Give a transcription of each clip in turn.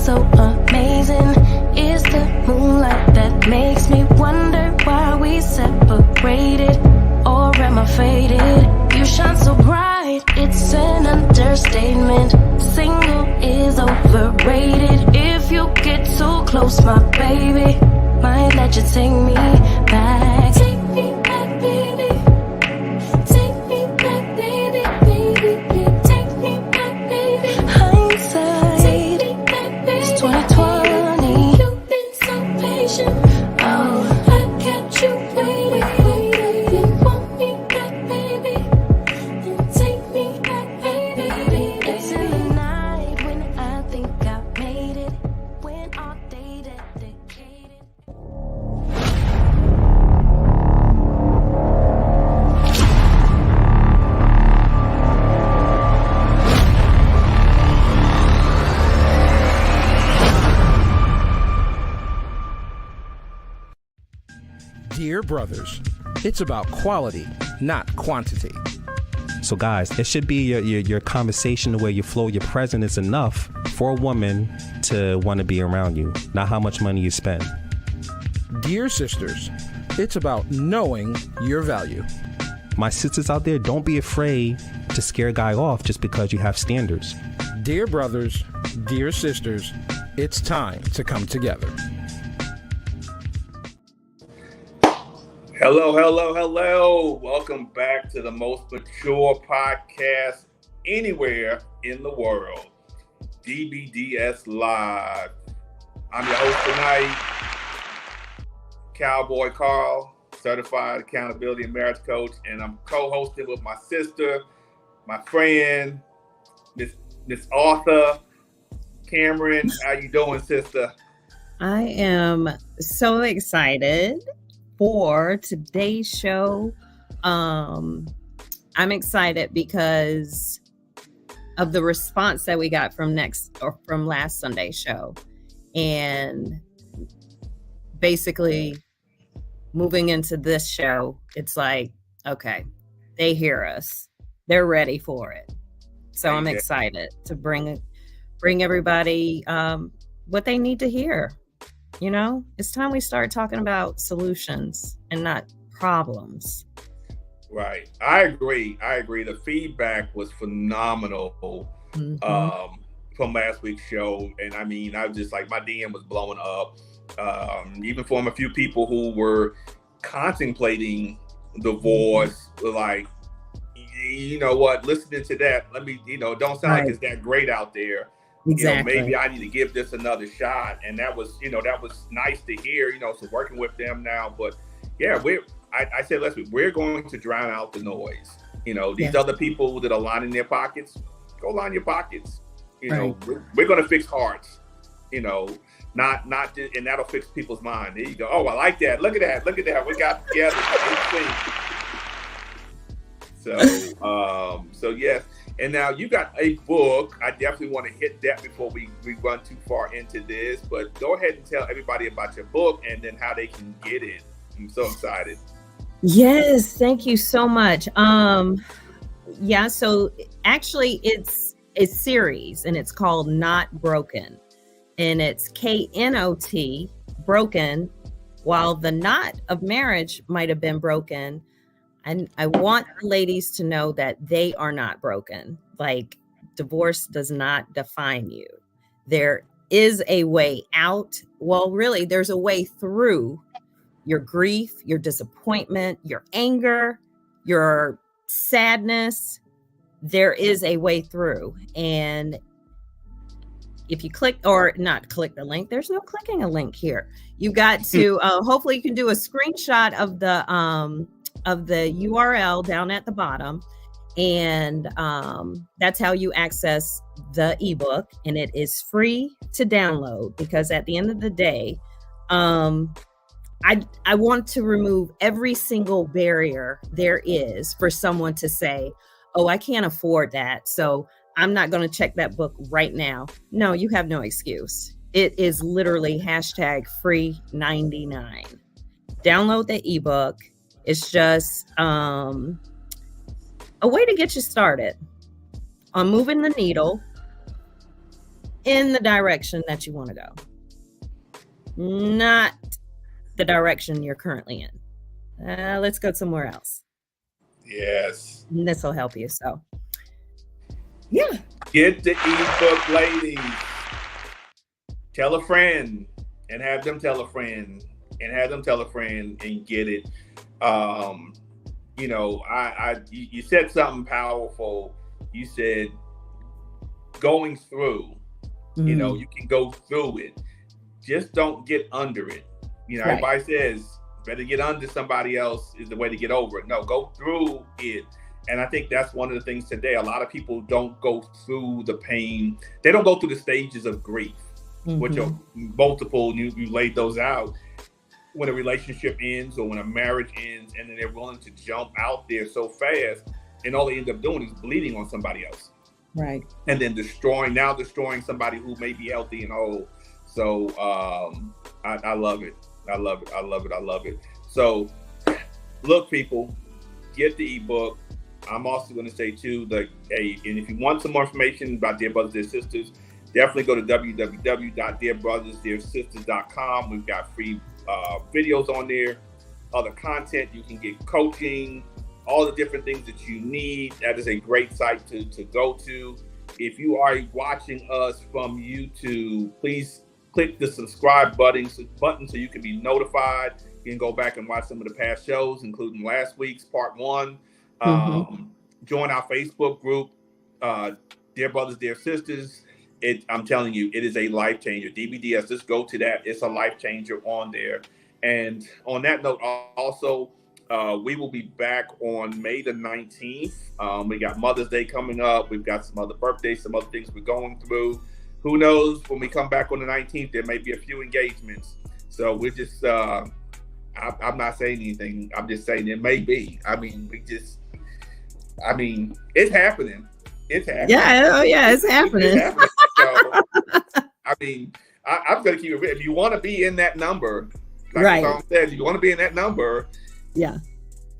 so amazing. It's the moonlight that makes me wonder why we separated. Or am I faded? You shine so bright, it's an understatement. Single is overrated. If you get too close, my baby might let you take me back. Take me back, baby. Take me back, baby, baby. Take me back, baby. Hindsight, take me back, baby. It's 2020. You've been so patient. Oh, I kept you waiting. You want me back, baby. Take me back, baby. It's in the night when I think I made it. When all day dedicated. Dear brothers, it's about quality, not quantity. So guys, it should be your conversation, the way you flow, your presence is enough for a woman to want to be around you, not how much money you spend. Dear sisters, it's about knowing your value. My sisters out there, don't be afraid to scare a guy off just because you have standards. Dear brothers, dear sisters, it's time to come together. Hello, hello, hello. Welcome back to the most mature podcast anywhere in the world, DBDS Live. I'm your host tonight, Cowboy Carl, Certified Accountability and Marriage Coach, and I'm co-hosting with my sister, my friend, Miss Author, Cameryn. How you doing, sister? I am so excited for today's show. I'm excited because of the response that we got from last Sunday's show, and basically moving into this show, it's like, okay, they hear us, they're ready for it. So I'm excited to bring everybody what they need to hear. You know, it's time we start talking about solutions and not problems. Right. I agree. The feedback was phenomenal from last week's show. And I mean, I was just like, my DM was blowing up. Even from a few people who were contemplating divorce, like, you know what, listening to that, let me, don't sound like it's that great out there. Exactly. Maybe I need to give this another shot. And that was nice to hear, so working with them now. But yeah, I said, listen, we're going to drown out the noise. These other people that are lining their pockets, go line your pockets. We're going to fix hearts, not and that'll fix people's mind. There you go. Oh, I like that. Look at that. We got together. So yes. And now you got a book. I definitely want to hit that before we run too far into this. But go ahead and tell everybody about your book and then how they can get it. I'm so excited. Yes, thank you so much. Yeah, so actually it's a series and it's called Not Broken. And it's KNOT, broken, while the knot of marriage might have been broken. And I want ladies to know that they are not broken. Like, divorce does not define you. There is a way out. Well, really, there's a way through your grief, your disappointment, your anger, your sadness. There is a way through. And if you click or not click the link, there's no clicking a link here. You got to, hopefully you can do a screenshot of the URL down at the bottom, and that's how you access the ebook, and it is free to download, because at the end of the day, I want to remove every single barrier there is for someone to say, oh, I can't afford that, so I'm not going to check that book right now. No, you have no excuse. It is literally #free 99. Download the ebook. It's just a way to get you started on moving the needle in the direction that you want to go, not the direction you're currently in. Let's go somewhere else. Yes. And this will help you. So, yeah. Get the ebook, ladies. Tell a friend and have them tell a friend and have them tell a friend and get it. You know, you said something powerful. You said going through, you know, you can go through it. Just don't get under it. You know, Right. everybody says better get under somebody else is the way to get over it. No, go through it. And I think that's one of the things today. A lot of people don't go through the pain. They don't go through the stages of grief, which are multiple. You laid those out. When a relationship ends or when a marriage ends, and then they're willing to jump out there so fast, and all they end up doing is bleeding on somebody else. Right. And then destroying somebody who may be healthy and whole. So I love it. I love it. I love it. I love it. So look, people, get the ebook. I'm also going to say too that, hey, and if you want some more information about Dear Brothers, Dear Sisters, definitely go to www.dearbrothersdearsisters.com. We've got free videos on there, other content. You can get coaching, all the different things that you need. That is a great site to go to. If you are watching us from YouTube, please click the subscribe button so you can be notified. You can go back and watch some of the past shows, including last week's part 1. Join our Facebook group, Dear Brothers, Dear Sisters. I'm telling you, it is a life changer. DBDS, just go to that. It's a life changer on there. And on that note, also, we will be back on May the 19th. We got Mother's Day coming up. We've got some other birthdays, some other things we're going through. Who knows? When we come back on the 19th, there may be a few engagements. So we're just, I'm not saying anything. I'm just saying it may be. I mean, it's happening. It's happening. Yeah. Oh, yeah. It's happening. It's happening. So, I mean, I'm going to keep it real. If you want to be in that number, like Right. Tom said, if you want to be in that number, Yeah.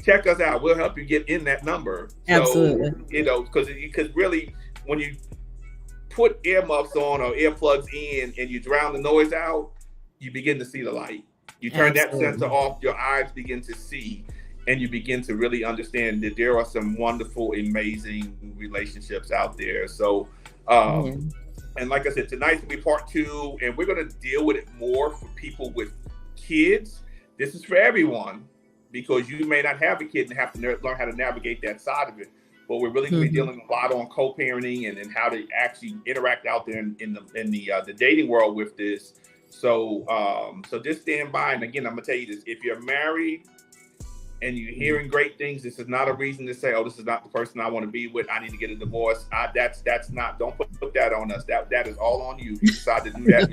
check us out. We'll help you get in that number. Absolutely. So, you know, because really, when you put earmuffs on or earplugs in and you drown the noise out, you begin to see the light. You turn Absolutely. that sensor off, your eyes begin to see, and you begin to really understand that there are some wonderful, amazing relationships out there. So, and like I said, tonight's gonna be part 2, and we're gonna deal with it more for people with kids. This is for everyone, because you may not have a kid and have to learn how to navigate that side of it. But we're really going to be dealing a lot on co-parenting and how to actually interact out there in the dating world with this. So so just stand by. And again, I'm gonna tell you this: if you're married and you're hearing great things, this is not a reason to say, "Oh, this is not the person I want to be with. I need to get a divorce." That's not. Don't put that on us. That is all on you. If you decide to do that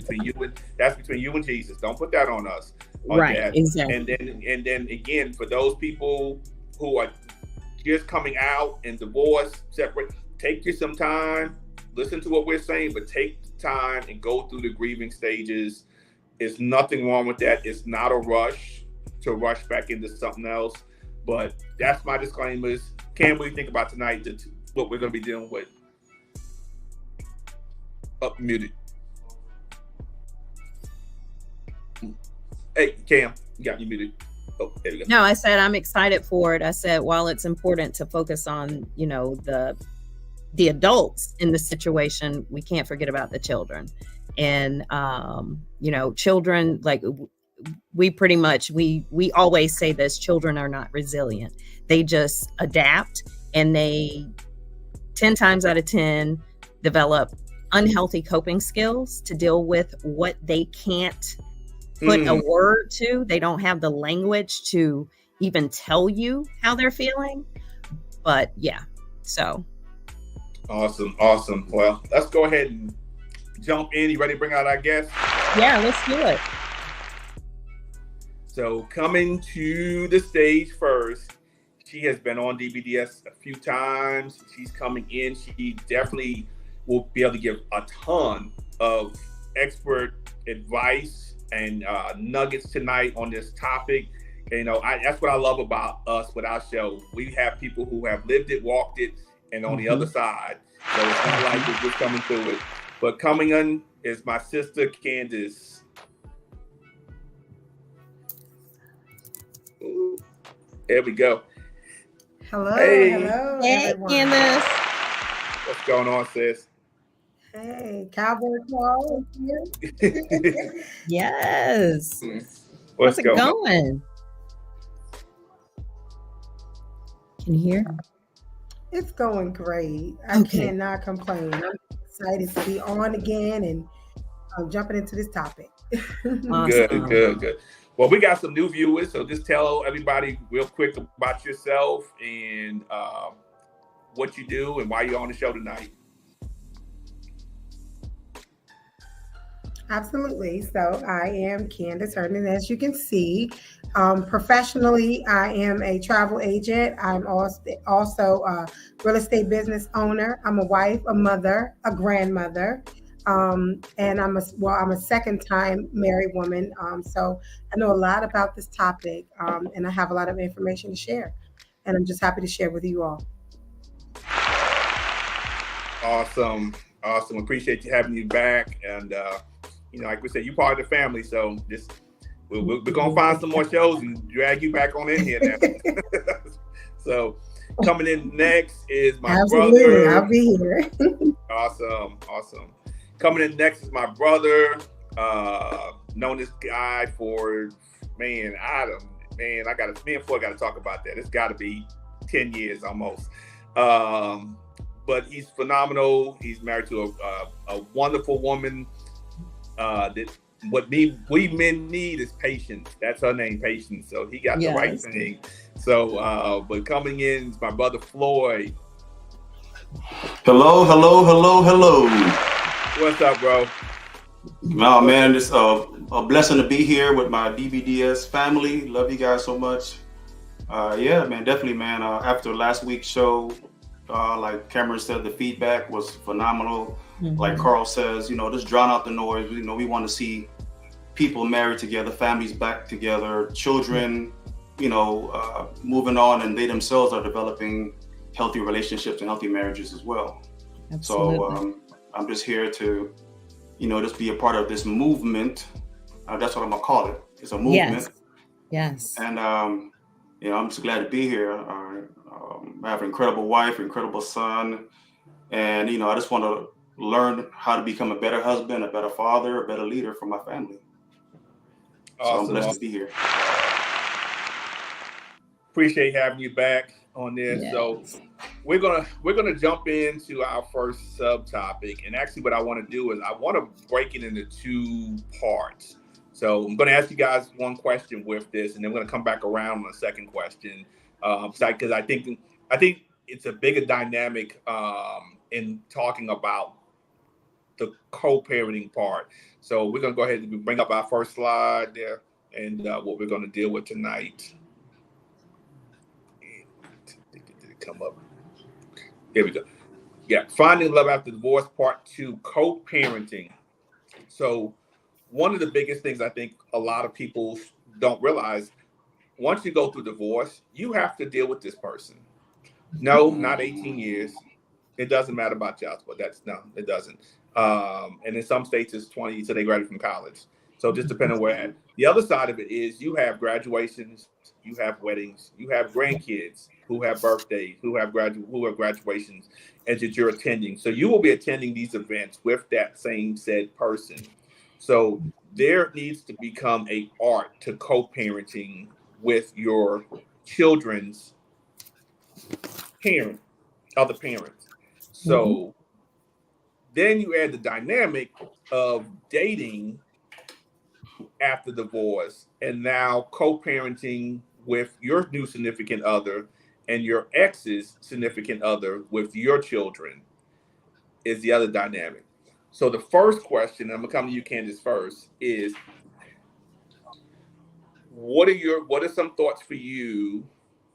between you and Jesus. Don't put that on us. Right. That. Exactly. And then again, for those people who are just coming out and divorced, separate, take you some time. Listen to what we're saying, but take the time and go through the grieving stages. There's nothing wrong with that. It's not a rush to rush back into something else. But that's my disclaimers. Cam, what do you think about tonight? What we're going to be dealing with? Muted. Hey, Cam, you got me muted. Oh, there we go. No, I said I'm excited for it. I said while it's important to focus on, you know, the adults in the situation, we can't forget about the children. And you know, children, like we pretty much we always say this: children are not resilient. They just adapt, and they 10 times out of 10 develop unhealthy coping skills to deal with what they can't put a word to. They don't have the language to even tell you how they're feeling. But yeah, so. Awesome. Well, let's go ahead and jump in. You ready to bring out our guest? Yeah, let's do it. So coming to the stage first, she has been on DBDS a few times. She's coming in. She definitely will be able to give a ton of expert advice and nuggets tonight on this topic. You know, that's what I love about us with our show. We have people who have lived it, walked it, and on the other side. So it's not like we're just coming through it. But coming in is my sister Candace. Ooh, there we go. Hello, Hey. hello, Hey, everyone. Candace. What's going on, sis? Hey, Cowboy Paul is here. Yes. What's How's it going on? going? Can you hear? It's going great. I Okay. cannot complain. I'm excited to be on again and I'm jumping into this topic. Awesome. Good. Well, we got some new viewers, so just tell everybody real quick about yourself and what you do and why you're on the show tonight. Absolutely. So I am Candace Herndon, as you can see. Professionally, I am a travel agent. I'm also a real estate business owner. I'm a wife, a mother, a grandmother, and I'm a second-time married woman. So I know a lot about this topic, and I have a lot of information to share. And I'm just happy to share with you all. Awesome. Appreciate you having you back, and like we said, you're part of the family. So we're gonna find some more shows and drag you back on in here now. So coming in next is my Absolutely, brother. I'll be here. Awesome. Coming in next is my brother. Known this guy for me and Floyd got to talk about that. It's got to be 10 years almost. But he's phenomenal. He's married to a wonderful woman. What we men need is patience. That's her name, Patience. So he got the right thing. So, but coming in is my brother Floyd. Hello. What's up, bro? Oh man, it's a blessing to be here with my DBDS family. Love you guys so much. Yeah, man, definitely, man. After last week's show, like Cameryn said, the feedback was phenomenal. Mm-hmm. Like Carl says, just drown out the noise. We want to see people married together, families back together, children, moving on, and they themselves are developing healthy relationships and healthy marriages as well. Absolutely. So I'm just here to, just be a part of this movement. That's what I'm gonna call it. It's a movement. Yes. And I'm just glad to be here. I have an incredible wife, incredible son, and I just want to learn how to become a better husband, a better father, a better leader for my family. Awesome. So I'm blessed to be here. Appreciate having you back on this. Yes. So we're gonna jump into our first subtopic, and actually what I want to do is I want to break it into two parts. So I'm going to ask you guys one question with this, and then we're going to come back around on the second question, because I think it's a bigger dynamic in talking about the co-parenting part. So we're going to go ahead and bring up our first slide there, and what we're going to deal with tonight. Did it come up? Here we go. Yeah, Finding Love After Divorce, Part 2, Co-Parenting. So one of the biggest things I think a lot of people don't realize, once you go through divorce, you have to deal with this person. No, not 18 years. It doesn't matter about child support. It doesn't. And in some states, it's 20 until they graduate from college. So just depending on where at. The other side of it is you have graduations, you have weddings, you have grandkids who have birthdays, who have graduations, and that you're attending. So you will be attending these events with that same said person. So there needs to become an art to co-parenting with your children's other parents. So then you add the dynamic of dating after divorce and now co-parenting with your new significant other and your ex's significant other with your children is the other dynamic. So the first question, I'm gonna come to you, Candace, first, is what are some thoughts for you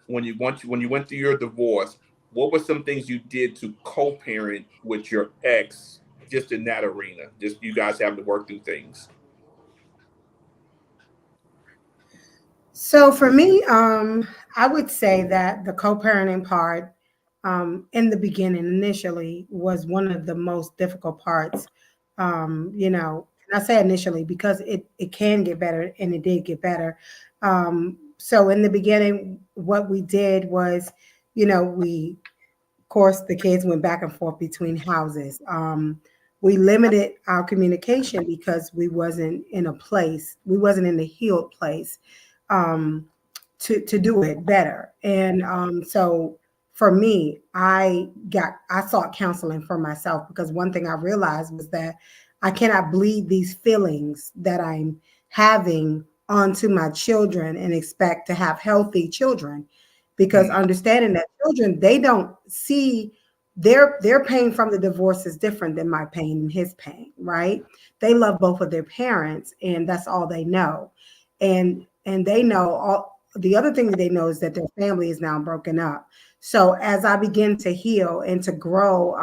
when you went through your divorce? What were some things you did to co-parent with your ex, just in that arena? Just you guys having to work through things. So for me, I would say that the co-parenting part in the beginning initially was one of the most difficult parts You know, and I say initially because it can get better, and it did get better. So in the beginning, what we did was, you know, we of course, the kids went back and forth between houses. We limited our communication because we wasn't in the healed place um, to do it better. And so for me, I sought counseling for myself because one thing I realized was that I cannot bleed these feelings that I'm having onto my children and expect to have healthy children, because Mm, understanding that children, they don't see their pain from the divorce is different than my pain and his pain, right? They love both of their parents and that's all they know. And they know all the other thing that they know is that their family is now broken up. So as I begin to heal and to grow,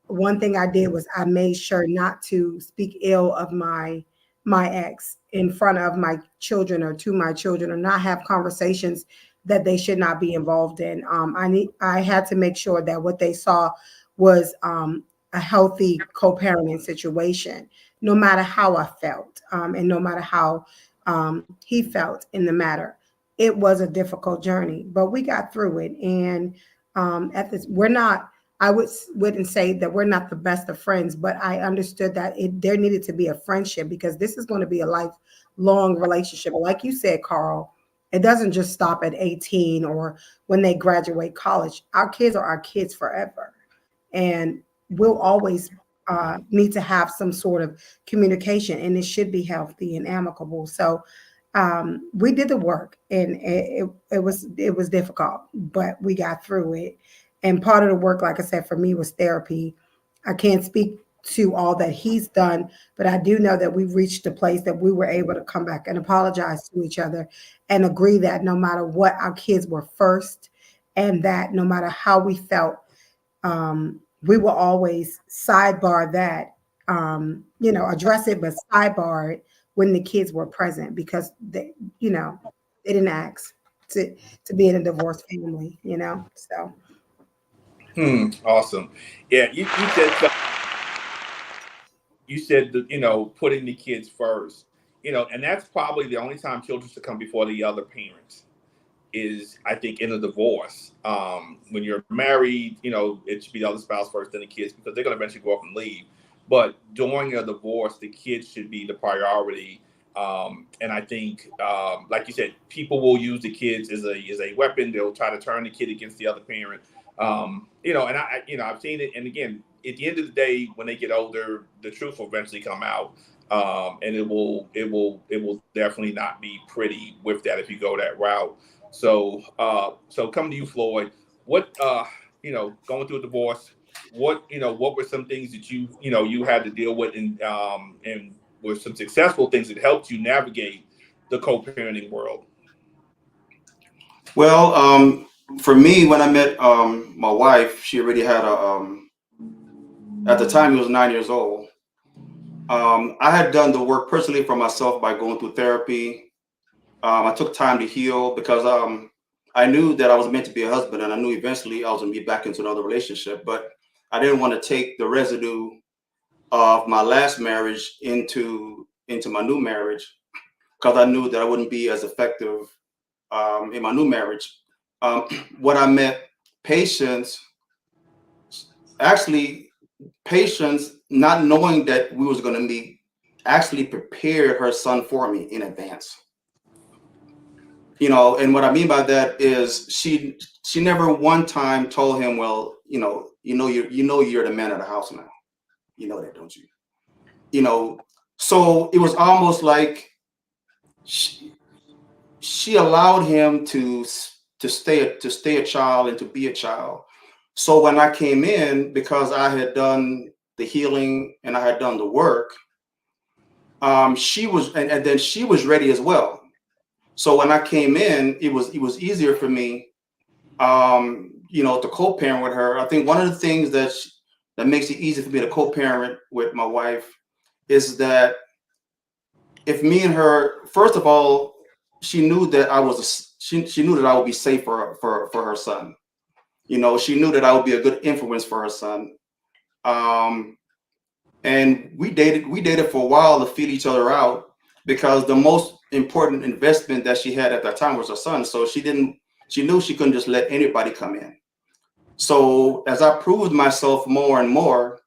one thing I did was I made sure not to speak ill of my ex in front of my children or to my children, or not have conversations that they should not be involved in. I had to make sure that what they saw was a healthy co-parenting situation, no matter how I felt, and no matter how he felt in the matter. It was a difficult journey, but we got through it. And at this, we're not wouldn't say that we're not the best of friends, but I understood that there needed to be a friendship because this is going to be a lifelong relationship. Like you said, Carl, it doesn't just stop at 18 or when they graduate college. Our kids are our kids forever. And we'll always need to have some sort of communication, and it should be healthy and amicable. So we did the work, and it was difficult, but we got through it. And part of the work, like I said, for me was therapy. I can't speak to all that he's done, but I do know that we've reached a place that we were able to come back and apologize to each other and agree that no matter what, our kids were first, and that no matter how we felt, we will always sidebar that, address it, but sidebar it when the kids were present, because they didn't ask to be in a divorced family. So awesome. Yeah, you said that, putting the kids first, and that's probably the only time children should come before the other parents is, I think, in a divorce. When you're married, it should be the other spouse first, then the kids, because they're going to eventually go off and leave. But during a divorce, the kids should be the priority. And I think, like you said, people will use the kids as a weapon. They'll try to turn the kid against the other parent. And I've seen it. And again, at the end of the day, when they get older, the truth will eventually come out. And it will definitely not be pretty with that if you go that route. So come to you, Floyd. What going through a divorce? What were some things that you had to deal with, and were some successful things that helped you navigate the co-parenting world? Well, for me, when I met my wife, she already had at the time, he was 9 years old. I had done the work personally for myself by going through therapy. I took time to heal because I knew that I was meant to be a husband, and I knew eventually I was going to be back into another relationship. But I didn't want to take the residue of my last marriage into my new marriage, because I knew that I wouldn't be as effective in my new marriage. What I met, patience, actually, patience, not knowing that we was going to meet, actually prepared her son for me in advance. And what I mean by that is she never one time told him, well, you're the man of the house now. You know that, don't you? So it was almost like she allowed him to stay a child and to be a child. So when I came in, because I had done the healing and I had done the work, she was, and then she was ready as well. So when I came in, it was easier for me, to co-parent with her. I think one of the things that makes it easy for me to co-parent with my wife is that if me and her, first of all, she knew that she knew that I would be safe for her son. She knew that I would be a good influence for her son. Um, And we dated for a while to feel each other out, because the most important investment that she had at that time was her son. So she knew she couldn't just let anybody come in. So as I proved myself more and more,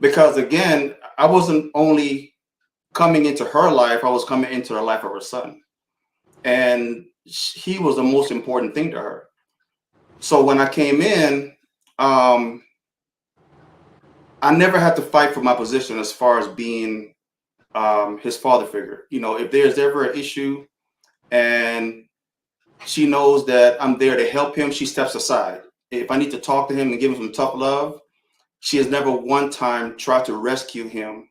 because again, I wasn't only coming into her life, I was coming into the life of her son. And he was the most important thing to her. So when I came in, um, I never had to fight for my position as far as being his father figure. You know, if there's ever an issue and she knows that I'm there to help him, she steps aside. If I need to talk to him and give him some tough love, she has never one time tried to rescue him,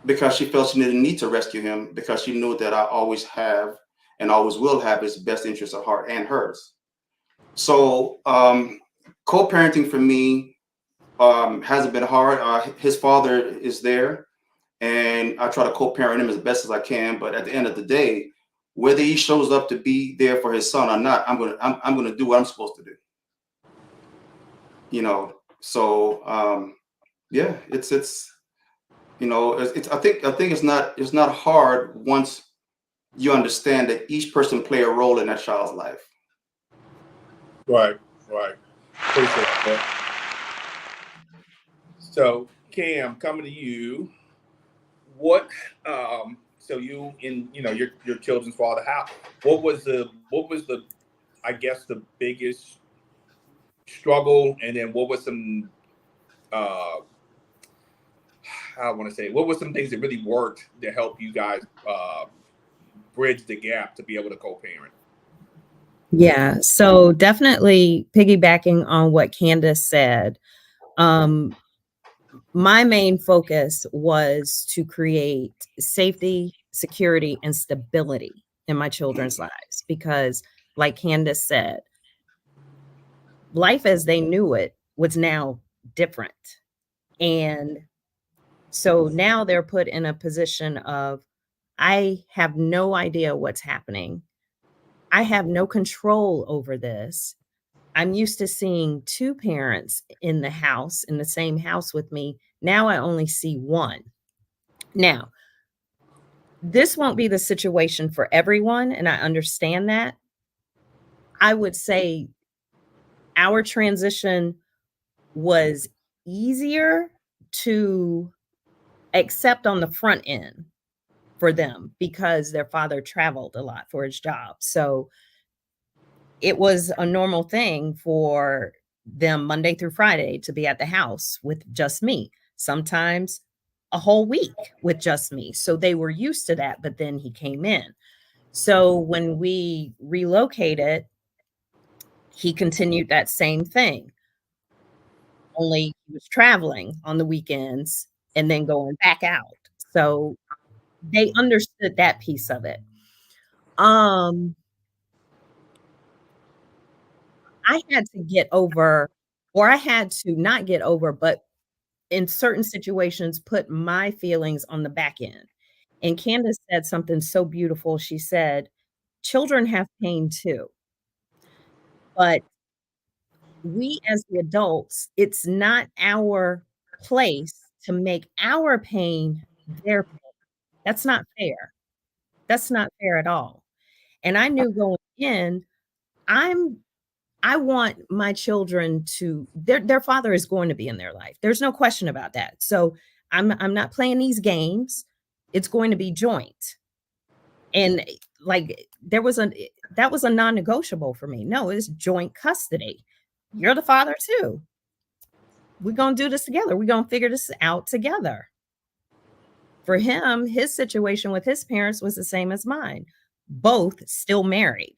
because she felt she didn't need to rescue him, because she knew that I always have and always will have his best interest at heart and hers. So co-parenting for me hasn't been hard. His father is there, and I try to co-parent him as best as I can. But at the end of the day, whether he shows up to be there for his son or not, I'm gonna do what I'm supposed to do. You know, so yeah, it's you know, I think it's not hard once you understand that each person play a role in that child's life. Right, right. Appreciate that. So, Cam, coming to you, what? So you in your children's father. How? What was the I guess the biggest struggle, and then what was some uh I want to say what were some things that really worked to help you guys bridge the gap to be able to co-parent? Yeah, so definitely piggybacking on what Candace said, um, my main focus was to create safety, security, and stability in my children's lives because, like Candace said, life as they knew it was now different. And so now they're put in a position of, I have no idea what's happening. I have no control over this. I'm used to seeing two parents in the house, in the same house with me. Now I only see one. Now, this won't be the situation for everyone, and I understand that. I would say our transition was easier to accept on the front end for them because their father traveled a lot for his job. So it was a normal thing for them Monday through Friday to be at the house with just me, sometimes a whole week with just me. So they were used to that, but then he came in. So when we relocated, he continued that same thing, only he was traveling on the weekends and then going back out. So they understood that piece of it. Um, I had to get over, or I had to not get over, but in certain situations, put my feelings on the back end. And Candace said something so beautiful. She said, children have pain too, but we as the adults, it's not our place to make our pain their pain. That's not fair. That's not fair at all. And I knew going in, I'm I want my children to their father is going to be in their life. There's no question about that. So I'm not playing these games. It's going to be joint. And like that was a non-negotiable for me. No, it's joint custody. You're the father too. We're gonna do this together. We're gonna figure this out together. For him, his situation with his parents was the same as mine. Both still married,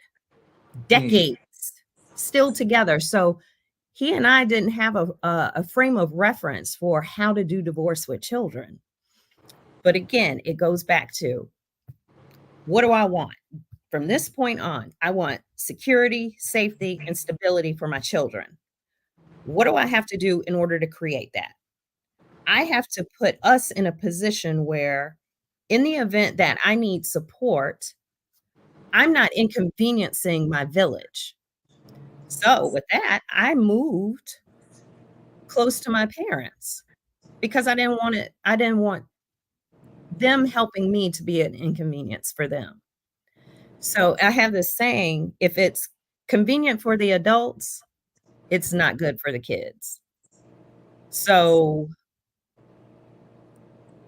Mm. decades still together. So he and I didn't have a frame of reference for how to do divorce with children. But again, it goes back to what do I want? From this point on, I want security, safety, and stability for my children. What do I have to do in order to create that? I have to put us in a position where, in the event that I need support, I'm not inconveniencing my village. So, with that, I moved close to my parents because I didn't want it. I didn't want them helping me to be an inconvenience for them. So I have this saying, if it's convenient for the adults, it's not good for the kids. So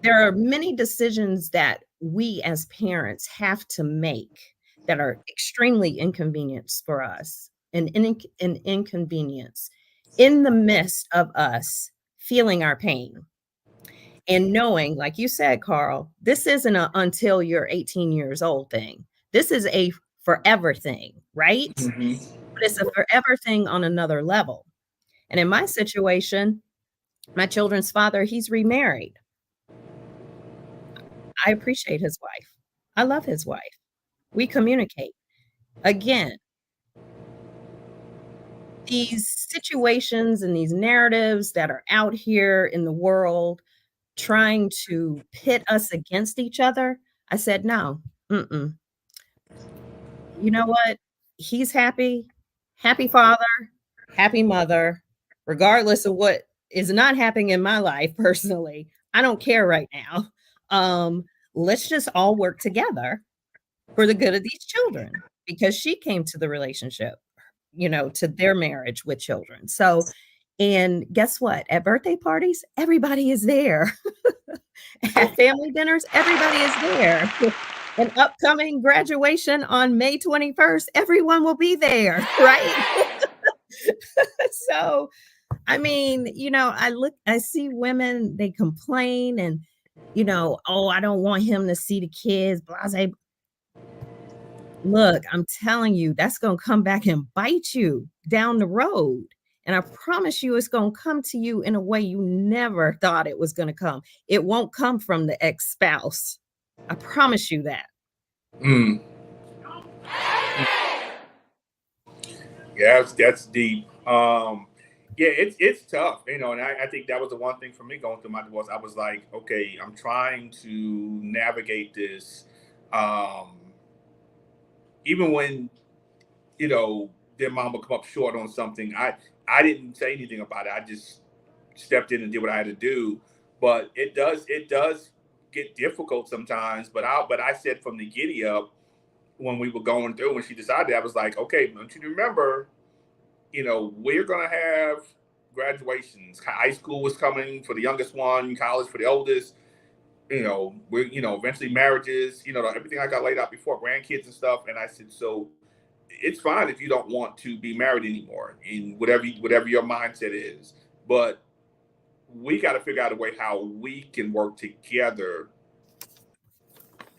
there are many decisions that we as parents have to make that are extremely inconvenience for us, and an inconvenience in the midst of us feeling our pain and knowing, like you said, Carl, this isn't a until you're 18 years old thing. This is a forever thing, right? But it's a forever thing on another level. And in my situation, my children's father, he's remarried. I appreciate his wife. I love his wife. We communicate. Again, these situations and these narratives that are out here in the world trying to pit us against each other, I said, no, mm-mm. You know what? He's happy, happy father, happy mother, regardless of what is not happening in my life personally. I don't care right now. Let's just all work together for the good of these children, because she came to the relationship, to their marriage with children. So, and guess what? At birthday parties, everybody is there. At family dinners, everybody is there. An upcoming graduation on May 21st, everyone will be there, right? So, I mean, I see women, they complain and, oh, I don't want him to see the kids, blase. Look, I'm telling you, that's going to come back and bite you down the road. And I promise you, it's going to come to you in a way you never thought it was going to come. It won't come from the ex-spouse. I promise you that. Yeah, that's deep. Yeah, it's tough, and I think that was the one thing for me going through my divorce. I was like, okay, I'm trying to navigate this. Even when their mom would come up short on something, I didn't say anything about it. I just stepped in and did what I had to do. But it does get difficult sometimes. But I said from the giddy up, when we were going through, when she decided, I was like, okay, don't you remember, we're gonna have graduations. High school was coming for the youngest one, college for the oldest. We're eventually marriages. Everything I got laid out before, grandkids and stuff. And I said, so it's fine if you don't want to be married anymore, in whatever your mindset is, but we got to figure out a way how we can work together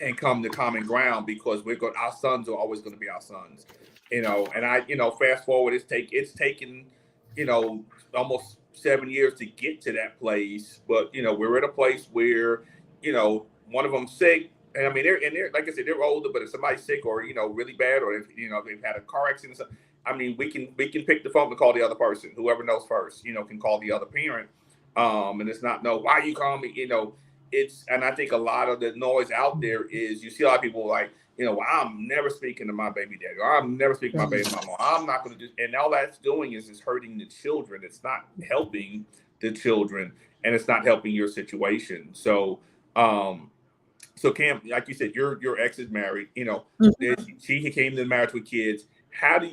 and come to common ground, because our sons are always going to be our sons, and fast forward, it's taken, almost 7 years to get to that place. But, we're at a place where, one of them's sick. And I mean, they're like I said, they're older, but if somebody's sick or, really bad, or if, they've had a car accident, I mean, we can pick the phone and call the other person, whoever knows first, can call the other parent. And it's not, no, why you call me? And I think a lot of the noise out there is, you see a lot of people like, well, I'm never speaking to my baby daddy, or I'm never speaking to my baby mama. I'm not going to do, and all that's doing is hurting the children. It's not helping the children, and it's not helping your situation. So, so Cam, like you said, your ex is married. She came to the marriage with kids. How do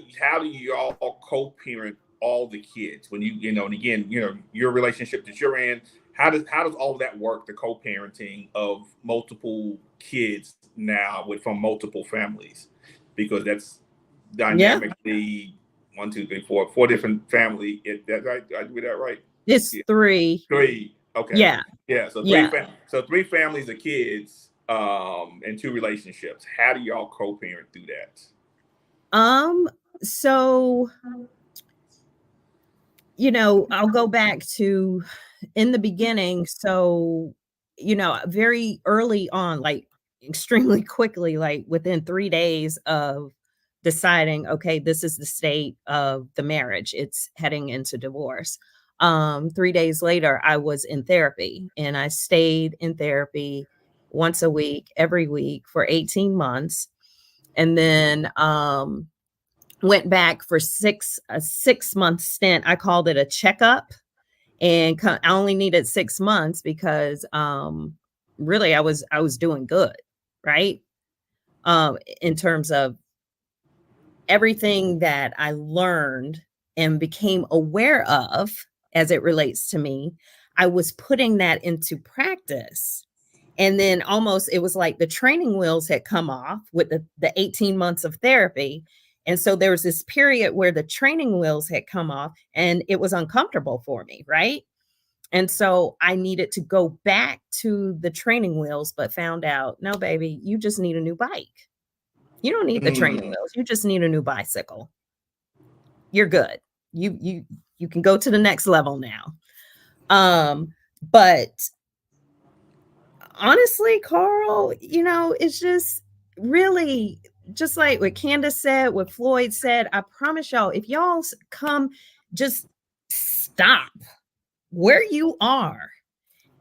you all co-parent all the kids when and again, your relationship that you're in? How does all of that work? The co-parenting of multiple kids now from multiple families, because that's dynamically 1, 2, 3, 4, 4 different family. That right? I do that right? It's 3. 3. Okay. Yeah. Yeah. So three families of kids, and 2 relationships. How do y'all co-parent through that? So, I'll go back to in the beginning. So, very early on, like extremely quickly, like within 3 days of deciding, okay, this is the state of the marriage, it's heading into divorce. 3 days later, I was in therapy, and I stayed in therapy once a week, every week for 18 months. And then, went back for a 6-month stint. I called it a checkup. And I only needed 6 months because really I was doing good, right? In terms of everything that I learned and became aware of as it relates to me, I was putting that into practice. And then almost it was like the training wheels had come off with the 18 months of therapy. And so there was this period where the training wheels had come off and it was uncomfortable for me, right? And so I needed to go back to the training wheels, but found out, no, baby, you just need a new bike. You don't need the training Mm. wheels. You just need a new bicycle. You're good. You can go to the next level now. But honestly, Carl, it's just really just like what Candace said, what Floyd said. I promise y'all, if y'all come, just stop where you are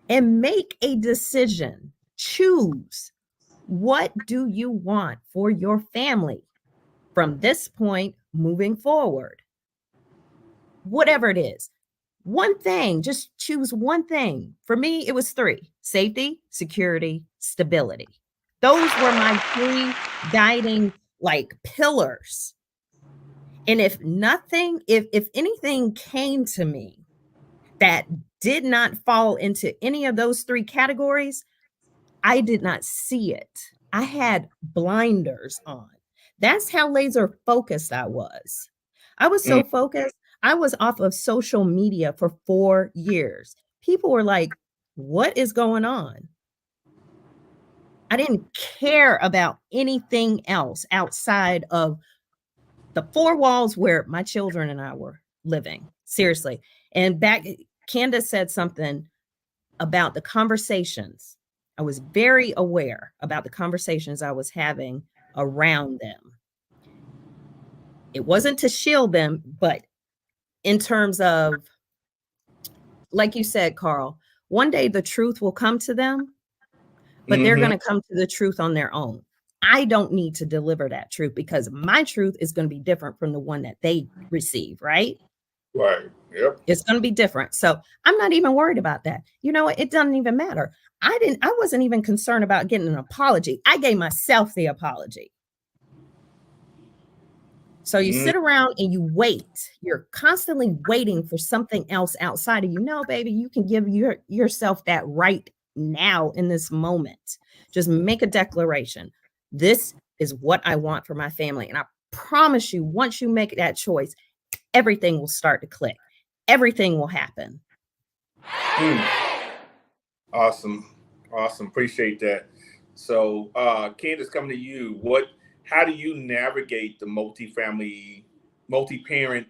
and make a decision. Choose, what do you want for your family from this point moving forward? Whatever it is, one thing, just choose one thing. For me, it was 3: safety, security, stability. Those were my 3 guiding pillars. And if anything came to me that did not fall into any of those 3 categories, I did not see it. I had blinders on. That's how laser focused I was. I was so Mm. focused, I was off of social media for 4 years. People were like, "What is going on?" I didn't care about anything else outside of the 4 walls where my children and I were living. Seriously. And Candace said something about the conversations. I was very aware about the conversations I was having around them. It wasn't to shield them, but in terms of, like you said, Carl, one day the truth will come to them, but they're Hmm. going to come to the truth on their own. I don't need to deliver that truth because my truth is going to be different from the one that they receive, right? Right. Yep. It's going to be different. So I'm not even worried about that. You know what? It doesn't even matter. I wasn't even concerned about getting an apology. I gave myself the apology. So you Mm. sit around and you wait. You're constantly waiting for something else outside of you. No, baby, you can give yourself that right now in this moment. Just make a declaration. This is what I want for my family. And I promise you, once you make that choice, everything will start to click. Everything will happen. Mm. Awesome. Awesome. Appreciate that. So, Candace, coming to you, how do you navigate the multi-parent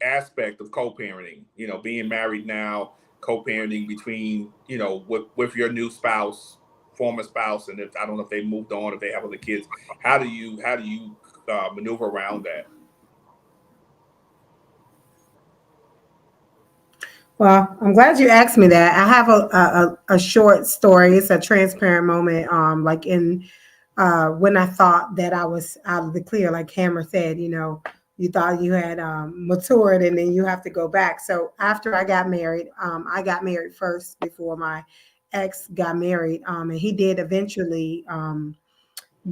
aspect of co-parenting? Being married now, co-parenting between, with your new spouse, former spouse, and if I don't know if they moved on, if they have other kids, how do you maneuver around that? Well, I'm glad you asked me that. I have a short story. It's a transparent moment. Like in when I thought that I was out of the clear, like Cameron said, you thought you had matured, and then you have to go back. So after I got married first before my ex got married, and he did eventually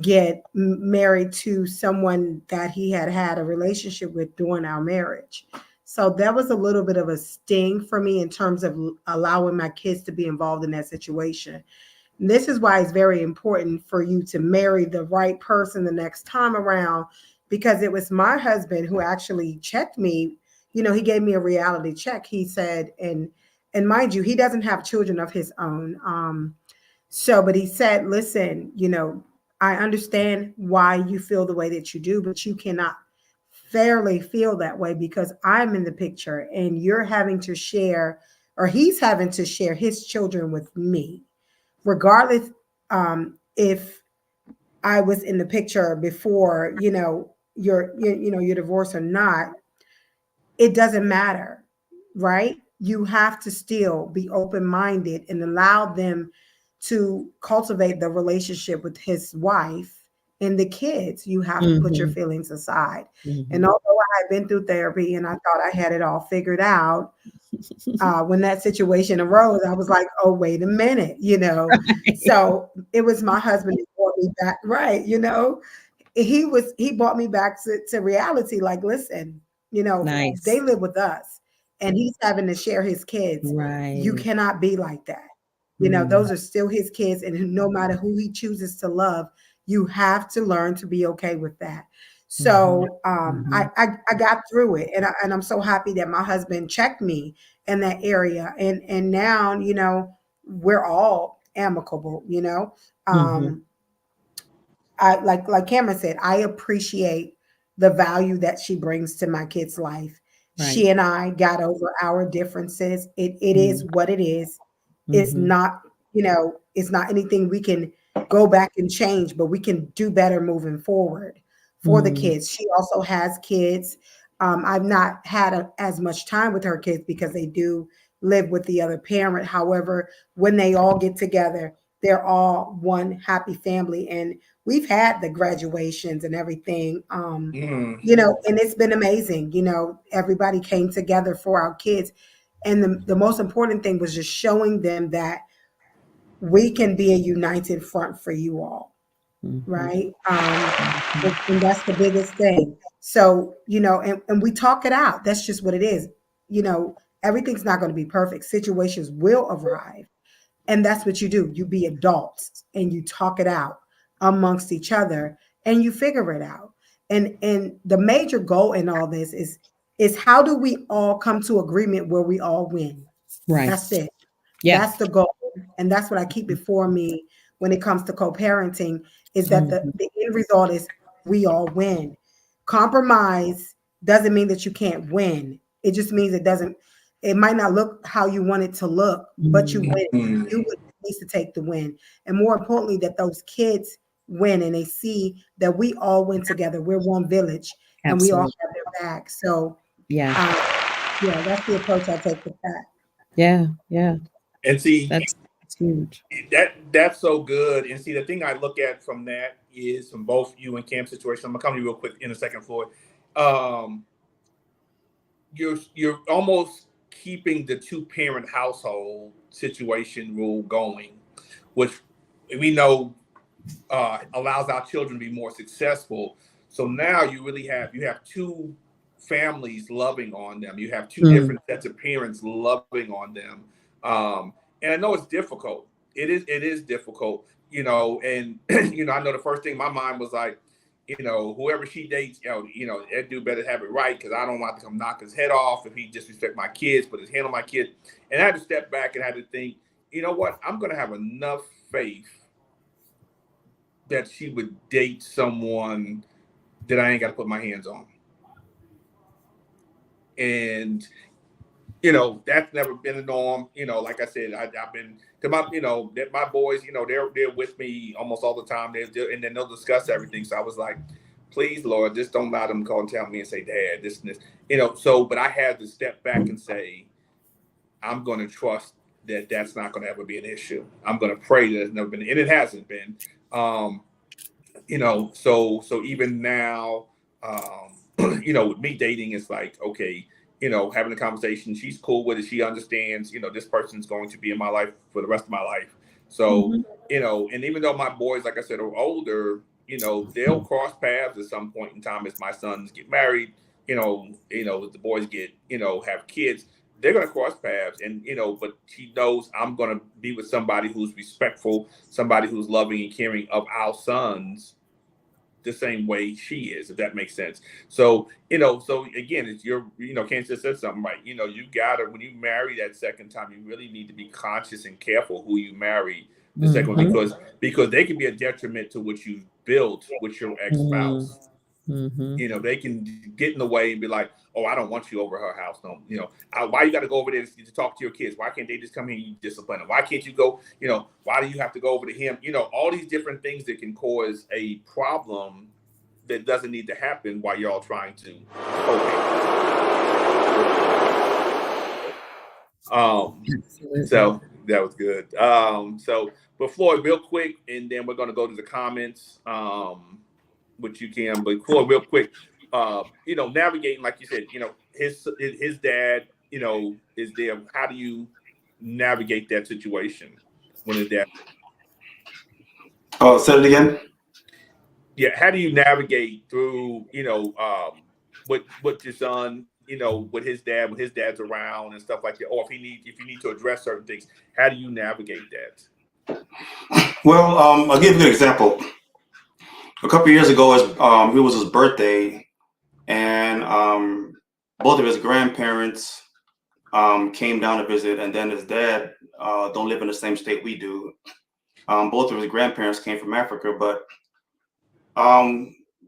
get married to someone that he had had a relationship with during our marriage. So that was a little bit of a sting for me in terms of allowing my kids to be involved in that situation. And this is why it's very important for you to marry the right person the next time around, because it was my husband who actually checked me. He gave me a reality check. He said, and mind you, he doesn't have children of his own. But he said, listen, I understand why you feel the way that you do, but you cannot fairly feel that way because I'm in the picture and you're having to share, or he's having to share his children with me, regardless if I was in the picture before, your divorce or not. It doesn't matter, right? You have to still be open-minded and allow them to cultivate the relationship with his wife and the kids. You have to put your Mhm, feelings aside. And mhm. although I had been through therapy and I thought I had it all figured out, when that situation arose, I was like, oh, wait a minute, So it was my husband who brought me back, right? He brought me back to reality. Like, listen, they Nice. live with us and he's having to share his kids. You Right. cannot be like that. Mm. Those are still his kids, and no matter who he chooses to love, you have to learn to be okay with that. Mhm. So Mhm. I got through it, and I'm so happy that my husband checked me in that area, and now we're all amicable. Mhm. Um, I like Cameron said, I appreciate the value that she brings to my kid's life. Right. She and I got over our differences. It is Mm. what it is. It's Mhm. not, it's not anything we can go back and change, but we can do better moving forward for the Mm. kids. She also has kids. I've not had as much time with her kids because they do live with the other parent. However, when they all get together, they're all one happy family. And we've had the graduations and everything, Mm. and it's been amazing. Everybody came together for our kids. And the most important thing was just showing them that we can be a united front for you all, Mhm. right? And that's the biggest thing. So, and we talk it out. That's just what it is. Everything's not going to be perfect. Situations will arrive. And that's what you do. You be adults and you talk it out amongst each other and you figure it out. And the major goal in all this is how do we all come to agreement where we all win? Right. That's it. Yeah. That's the goal. And that's what I keep before me when it comes to co-parenting is that Mhm. the end result is we all win. Compromise doesn't mean that you can't win. It just means it might not look how you want it to look, but you Mm. win. Mm. You would needs to take the win. And more importantly, that those kids win and they see that we all win together. We're one village and we all Absolutely. have their back. So Yeah. uh, yeah, that's the approach I take with that. Yeah. Yeah. And see, That's huge. that's so good. And see, the thing I look at from that is from both you and Cam's situation. I'm gonna come to you real quick in a second, Floyd. Um, you're almost keeping the two parent household situation rule going, which we know allows our children to be more successful. So now you have two families loving on them. You have two Mm. different sets of parents loving on them. And I know it's difficult. It is difficult, and I know the first thing my mind was like, whoever she dates, that dude better have it right because I don't want to come knock his head off if he disrespect my kids, put his hand on my kids. And I had to step back and I had to think, you know what? I'm gonna have enough faith that she would date someone that I ain't got to put my hands on. And that's never been a norm. Like I said, I've been to that my boys. They're with me almost all the time. And then they'll discuss everything. So I was like, please, Lord, just don't allow them to call and tell me and say, Dad, this and this. So but I had to step back and say, I'm going to trust that that's not going to ever be an issue. I'm going to pray that it's never been, and it hasn't been. Um, so even now, with me dating, it's like, okay, having a conversation, she's cool with it, she understands, this person's going to be in my life for the rest of my life. So Mhm. and even though my boys, like I said, are older, they'll cross paths at some point in time as my sons get married, as the boys get, have kids, they're going to cross paths. And but she knows I'm going to be with somebody who's respectful, somebody who's loving and caring of our sons the same way she is, if that makes sense. So, so again, it's Kansas said something right. You gotta, when you marry that second time, you really need to be conscious and careful who you marry the second one, Mhm. because they can be a detriment to what you've built with your Mm. ex-spouse. Mhm. They can get in the way and be like, oh, I don't want you over her house. No, why you got to go over there to talk to your kids? Why can't they just come here and you discipline them? Why can't you go, why do you have to go over to him? All these different things that can cause a problem that doesn't need to happen while you're all trying to Absolutely. so that was good. So but Floyd, real quick, and then we're gonna go to the comments. Which you can, but Floyd, real quick, navigating, like you said, his dad is there? How do you navigate that situation when his dad? Oh, say it again. Yeah, how do you navigate through, with your son, with his dad, when his dad's around and stuff like that, or if you need to address certain things, how do you navigate that? Well, I'll give you an example. A couple of years ago, it was his birthday, and both of his grandparents came down to visit, and then his dad don't live in the same state we do. Both of his grandparents came from Africa, but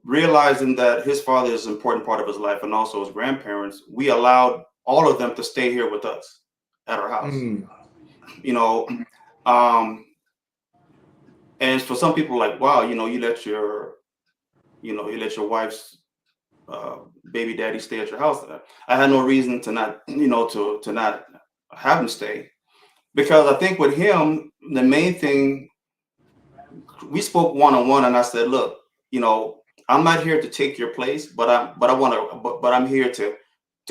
realizing that his father is an important part of his life and also his grandparents, we allowed all of them to stay here with us at our house. You know, and for some people, like, wow, you let your wife's baby daddy stay at your house. I had no reason to not, to not have him stay, because I think with him, the main thing, we spoke one-on-one, and I said, look, I'm not here to take your place, but I'm here to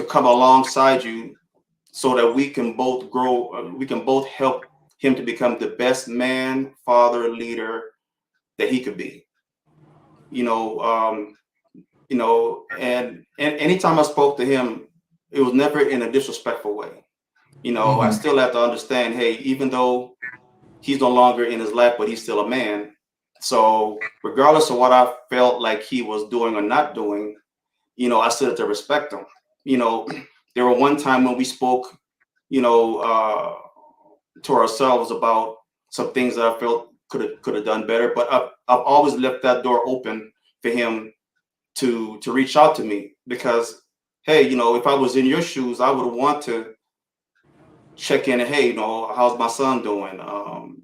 come alongside you so that we can both grow. We can both help him to become the best man, father, leader that he could be. And anytime I spoke to him, it was never in a disrespectful way. I still have to understand, hey, even though he's no longer in his life, but he's still a man. So regardless of what I felt like he was doing or not doing, I still have to respect him. There were one time when we spoke, to ourselves about some things that I felt could have done better, but I've always left that door open for him to reach out to me, because, hey, if I was in your shoes, I would want to check in and, hey, how's my son doing?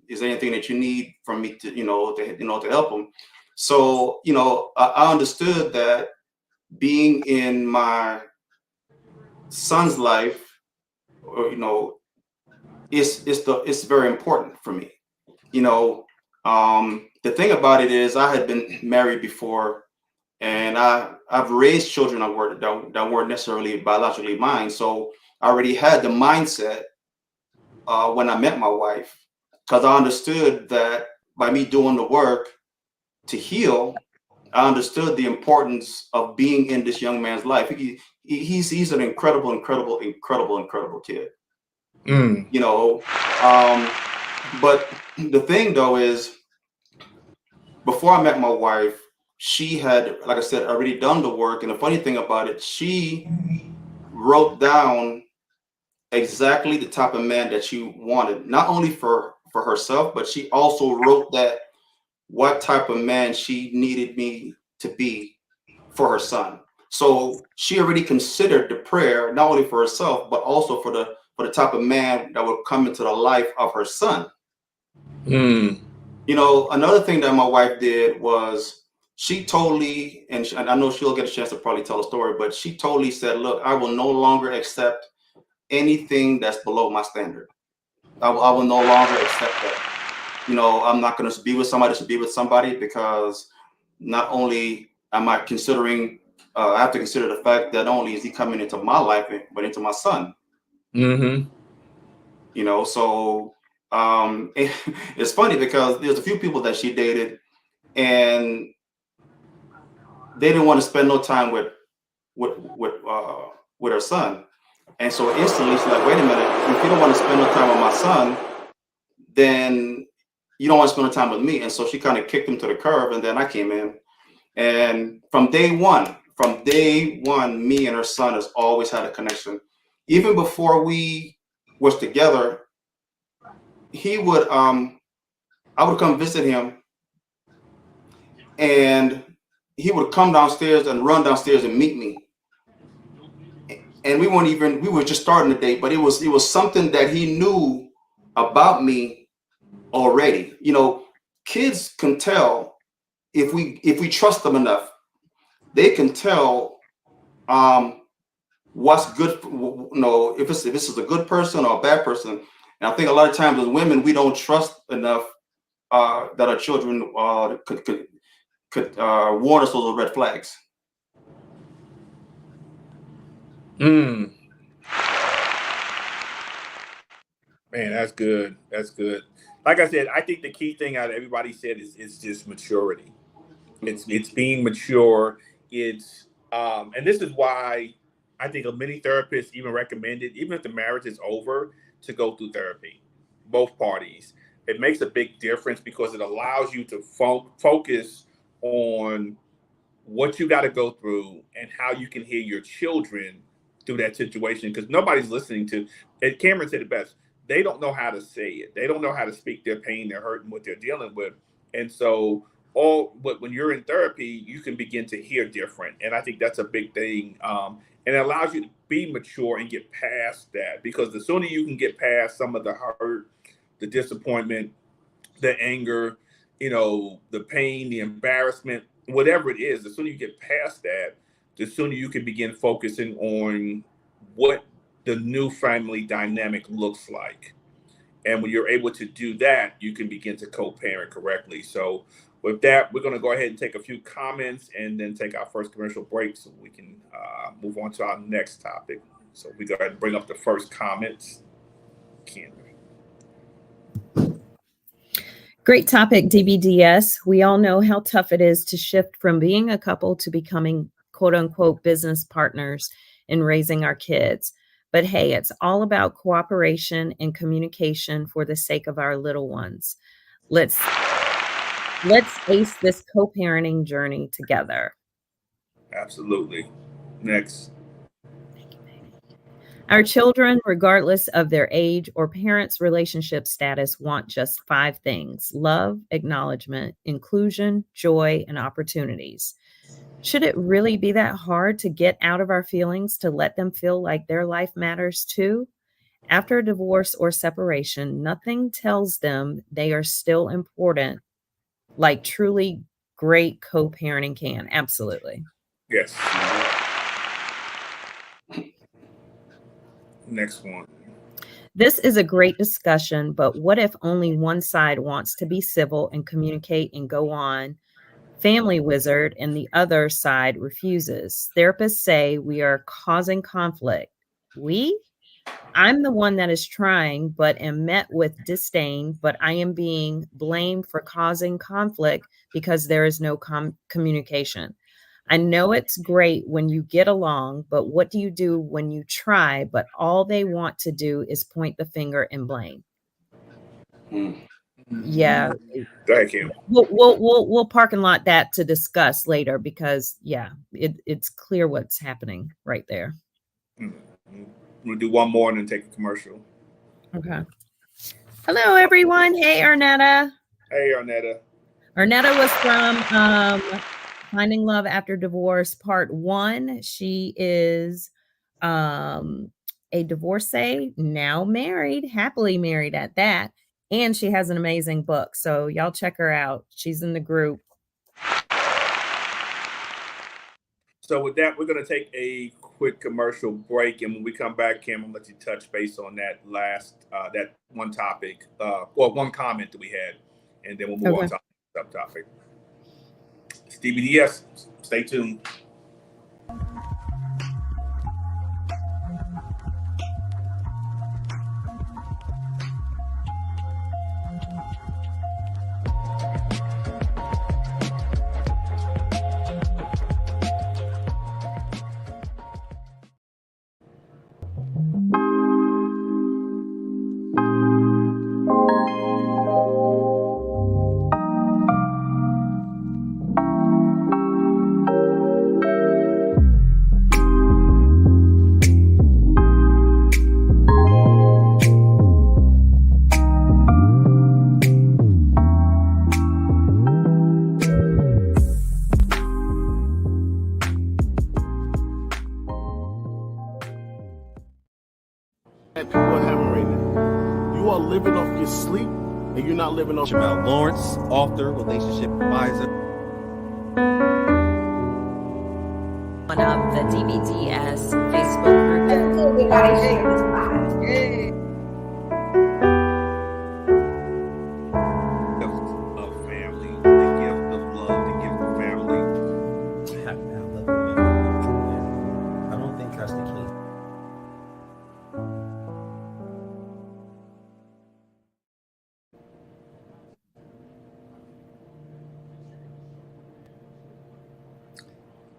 Is there anything that you need from me to, to help him? So, I understood that being in my son's life, or, it's very important for me. The thing about it is, I had been married before, and I've raised children that weren't necessarily biologically mine. So I already had the mindset when I met my wife, because I understood that by me doing the work to heal, I understood the importance of being in this young man's life. He's an incredible kid. But the thing though is, before I met my wife, she had, like I said, already done the work. And the funny thing about it, she wrote down exactly the type of man that she wanted, not only for herself, but she also wrote that what type of man she needed me to be for her son. So she already considered the prayer, not only for herself, but also for the type of man that would come into the life of her son. Another thing that my wife did was, she totally, and I know she'll get a chance to probably tell a story, but she totally said, look, I will no longer accept anything that's below my standard. I will no longer accept that. I'm not going to be with somebody to be with somebody, because not only am I considering, I have to consider the fact that not only is he coming into my life, but into my son. So it's funny, because there's a few people that she dated, and they didn't want to spend no time with her son. And so instantly she's like, wait a minute, if you don't want to spend no time with my son, then you don't want to spend no time with me. And so she kind of kicked him to the curb, and then I came in. And from day one, me and her son has always had a connection. Even before we was together, he would I would come visit him, and he would come downstairs and run downstairs and meet me. And we were just starting the date, but it was something that he knew about me already. Kids can tell if we trust them enough. They can tell what's good, if this is a good person or a bad person. And I think a lot of times as women, we don't trust enough that our children could warn us of those red flags. Man, that's good. That's good. Like I said, I think the key thing out of everybody said is just maturity. It's being mature. It's and this is why I think many therapists even recommend it, even if the marriage is over, to go through therapy. Both parties. It makes a big difference because it allows you to focus on what you got to go through and how you can hear your children through that situation because nobody's listening to and Cameryn said it best. They don't know how to say it. They don't know how to speak their pain, their hurt, and what they're dealing with. And so but when you're in therapy, you can begin to hear different. And I think that's a big thing. And it allows you to be mature and get past that because the sooner you can get past some of the hurt, the disappointment, the anger, the pain, the embarrassment, whatever it is, the sooner you get past that, the sooner you can begin focusing on what the new family dynamic looks like. And when you're able to do that, you can begin to co-parent correctly. So with that, we're going to go ahead and take a few comments and then take our first commercial break so we can move on to our next topic. So we go ahead and bring up the first comments. Cameryn. Great topic, DBDS. We all know how tough it is to shift from being a couple to becoming quote unquote business partners in raising our kids. But hey, it's all about cooperation and communication for the sake of our little ones. Let's ace this co-parenting journey together. Absolutely. Next. Our children, regardless of their age or parents' relationship status, want just 5 things: love, acknowledgement, inclusion, joy, and opportunities. Should it really be that hard to get out of our feelings to let them feel like their life matters too? After a divorce or separation, nothing tells them they are still important like truly great co-parenting can. Absolutely. Yes. Next one. This is a great discussion, but what if only one side wants to be civil and communicate and go on family wizard and the other side refuses? Therapists say we are causing conflict. I'm the one that is trying, but am met with disdain, but I am being blamed for causing conflict because there is no communication. I know it's great when you get along, but what do you do when you try, but all they want to do is point the finger and blame? Yeah. Thank you. We'll parking lot that to discuss later because it's clear what's happening right there. We'll do one more and then take a commercial. Okay. Hello, everyone. Hey, Arnetta. Hey, Arnetta. Arnetta was from Finding Love After Divorce, Part 1. She is a divorcee, now married, happily married at that. And she has an amazing book. So y'all check her out. She's in the group. So with that, we're going to take a quick commercial break. And when we come back, Cam, I'll let you touch base on that last, that one topic, one comment that we had. And then we'll move on to the subtopic. It's DBDS. Stay tuned. People are hemorrhaging. You are living off your sleep, and you're not living off. Jamel Lawrence, author, relationship advisor. One of the DBDS Facebook group. Everybody share this live. Of family, the gift of love, the gift of family. I don't think that's the key.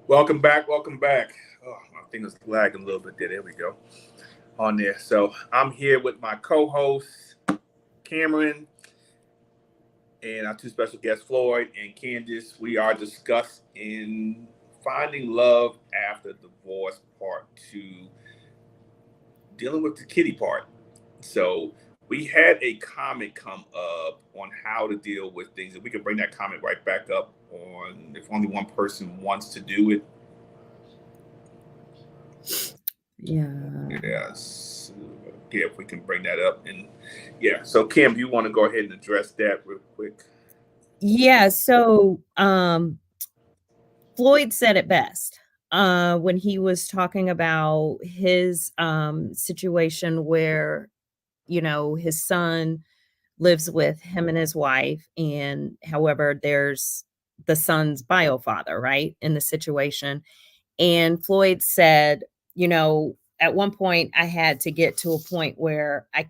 Welcome back. Welcome back. Oh, my thing is lagging a little bit there. There we go. On there. So I'm here with my co-host, Cameryn, and our two special guests, Floyd and Candace. We are discussing finding love after divorce, part 2, dealing with the kitty part. So we had a comment come up on how to deal with things, and we can bring that comment right back up on if only one person wants to do it. Yeah. Yes. Yeah, if we can bring that up. And yeah, so Kim, you want to go ahead and address that real quick? Yeah. So Floyd said it best when he was talking about his situation where, his son lives with him and his wife. And however, there's the son's bio father, right, in the situation. And Floyd said, at one point I had to get to a point where I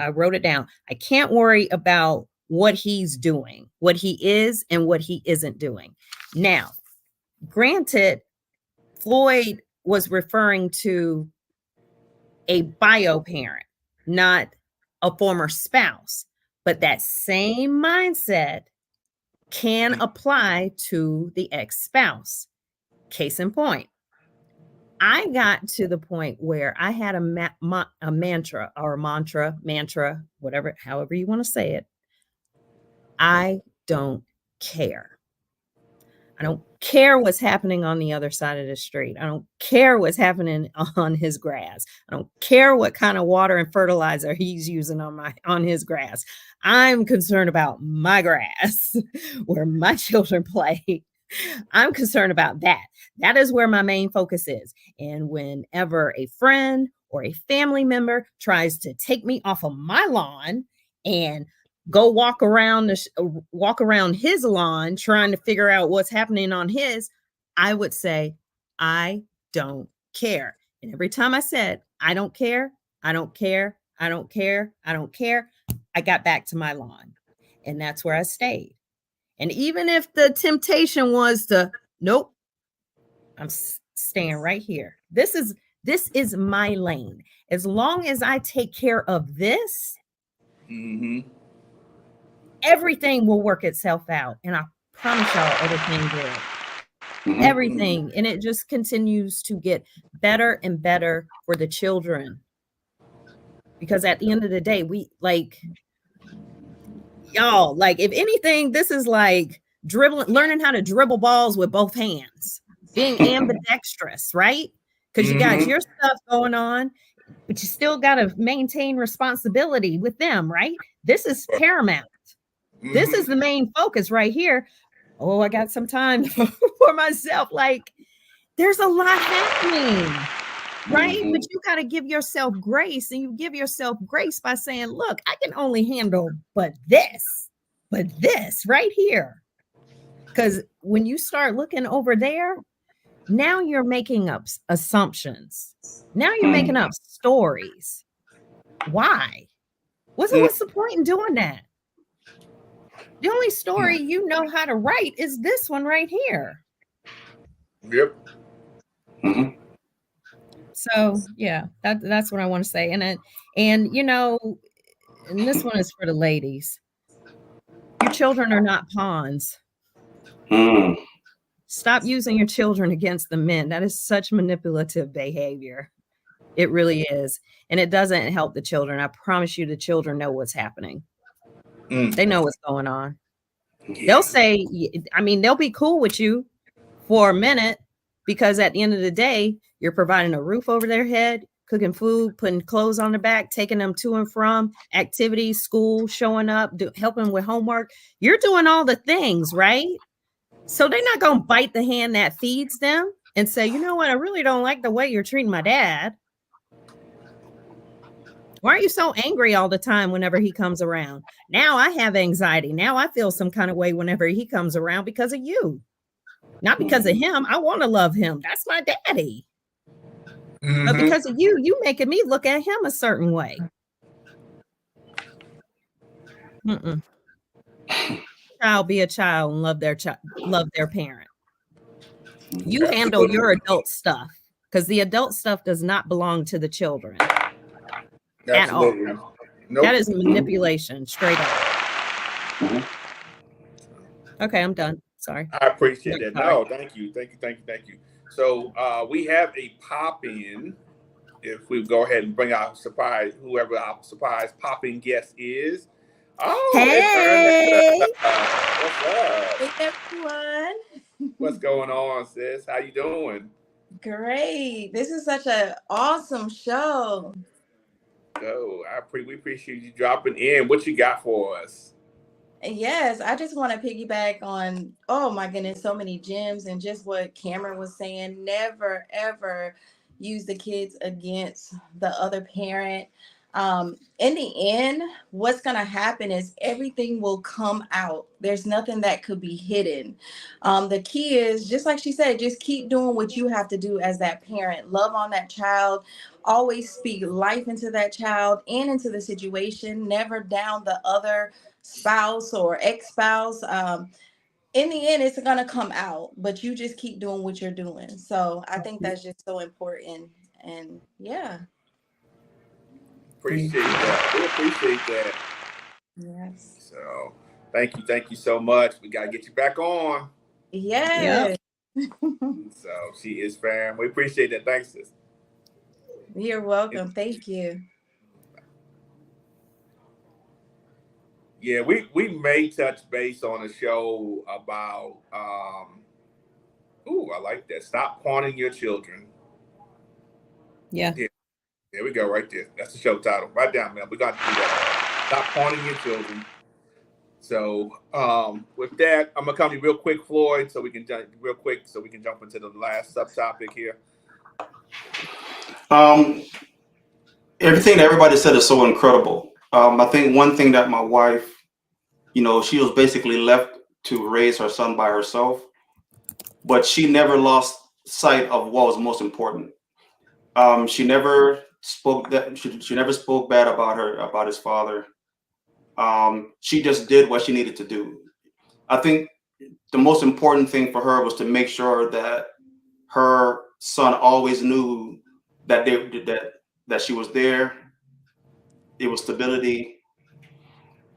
wrote it down. I can't worry about what he's doing, what he is and what he isn't doing. Now, granted, Floyd was referring to a bio parent, not a former spouse, but that same mindset can apply to the ex-spouse. Case in point, I got to the point where I had a mantra, whatever, however you want to say it. I don't care. I don't care what's happening on the other side of the street. I don't care what's happening on his grass. I don't care what kind of water and fertilizer he's using on his grass. I'm concerned about my grass where my children play. I'm concerned about that. That is where my main focus is. And whenever a friend or a family member tries to take me off of my lawn and go walk around his lawn trying to figure out what's happening on his, I would say, I don't care. And every time I said, I don't care, I don't care, I don't care, I don't care, I got back to my lawn. And that's where I stayed. And even if the temptation was to, nope, I'm staying right here. This is my lane. As long as I take care of this, everything will work itself out. And I promise y'all everything will. Everything. And it just continues to get better and better for the children. Because at the end of the day, y'all, if anything, this is like learning how to dribble balls with both hands, being ambidextrous, right? Because you got your stuff going on, but you still got to maintain responsibility with them, right? This is paramount. This is the main focus right here. Oh, I got some time for myself. There's a lot happening, right? But you got to give yourself grace, and you give yourself grace by saying, look, I can only handle but this right here. Because when you start looking over there, now you're making up assumptions. Now you're making up stories. Why? What's the point in doing that? The only story you know how to write is this one right here. Yep. So yeah, that's what I want to say. And this one is for the ladies. Your children are not pawns. Stop using your children against the men. That is such manipulative behavior. It really is. And it doesn't help the children. I promise you, the children know what's happening. They know what's going on. They'll say, they'll be cool with you for a minute, because at the end of the day, you're providing a roof over their head, cooking food, putting clothes on their back, taking them to and from activities, school, showing up, helping with homework. You're doing all the things, right? So they're not going to bite the hand that feeds them and say, you know what? I really don't like the way you're treating my dad. Why are you so angry all the time whenever he comes around? Now I have anxiety. Now I feel some kind of way whenever he comes around because of you. Not because of him. I want to love him. That's my daddy. But because of you making me look at him a certain way. Child be a child and love their parent. You handle your adult stuff because the adult stuff does not belong to the children at all. Absolutely. Nope. That is manipulation, straight up. Okay, I'm done. Sorry. I appreciate that. Sorry. No, thank you. So we have a pop-in. If we go ahead and bring our surprise, whoever our surprise pop-in guest is. Oh, Hey. What's up? Hey, everyone. What's going on, sis? How you doing? Great. This is such an awesome show. Oh, we appreciate you dropping in. What you got for us? Yes, I just want to piggyback on, oh my goodness, so many gems and just what Cameryn was saying. Never, ever use the kids against the other parent. In the end, what's going to happen is everything will come out. There's nothing that could be hidden. The key is, just like she said, just keep doing what you have to do as that parent. Love on that child. Always speak life into that child and into the situation. Never down the other spouse or ex-spouse. In the end, it's going to come out, but you just keep doing what you're doing. So I think that's just so important. And yeah. Appreciate that. We appreciate that. Yes. So thank you so much. We gotta get you back on. Yes. So she is fam. We appreciate that. Thanks, sis. You're welcome. Thank you. Yeah, we may touch base on a show about I like that. Stop pawning your children. Yeah. There we go, right there. That's the show title. Write down, man. We got to do that. Stop pawning your children. So with that, I'm gonna come to you real quick, Floyd, so we can jump into the last subtopic here. Everything that everybody said is so incredible. I think one thing that my wife, she was basically left to raise her son by herself, but she never lost sight of what was most important. She never spoke she never spoke bad about his father. She just did what she needed to do. I think the most important thing for her was to make sure that her son always knew that that she was there. It was stability,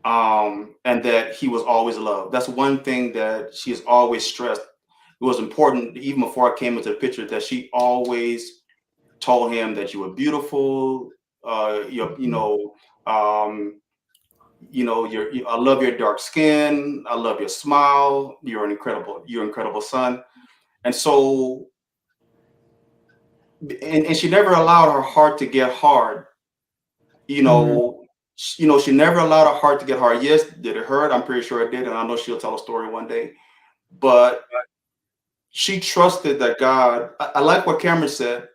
and that he was always loved. That's one thing that she has always stressed. It was important, even before I came into the picture, that she always told him that you were beautiful. I love your dark skin. I love your smile. You're an incredible son. And so, and she never allowed her heart to get hard. She never allowed her heart to get hard. Yes, did it hurt? I'm pretty sure it did, and I know she'll tell a story one day. But she trusted that God. I like what Cameryn said.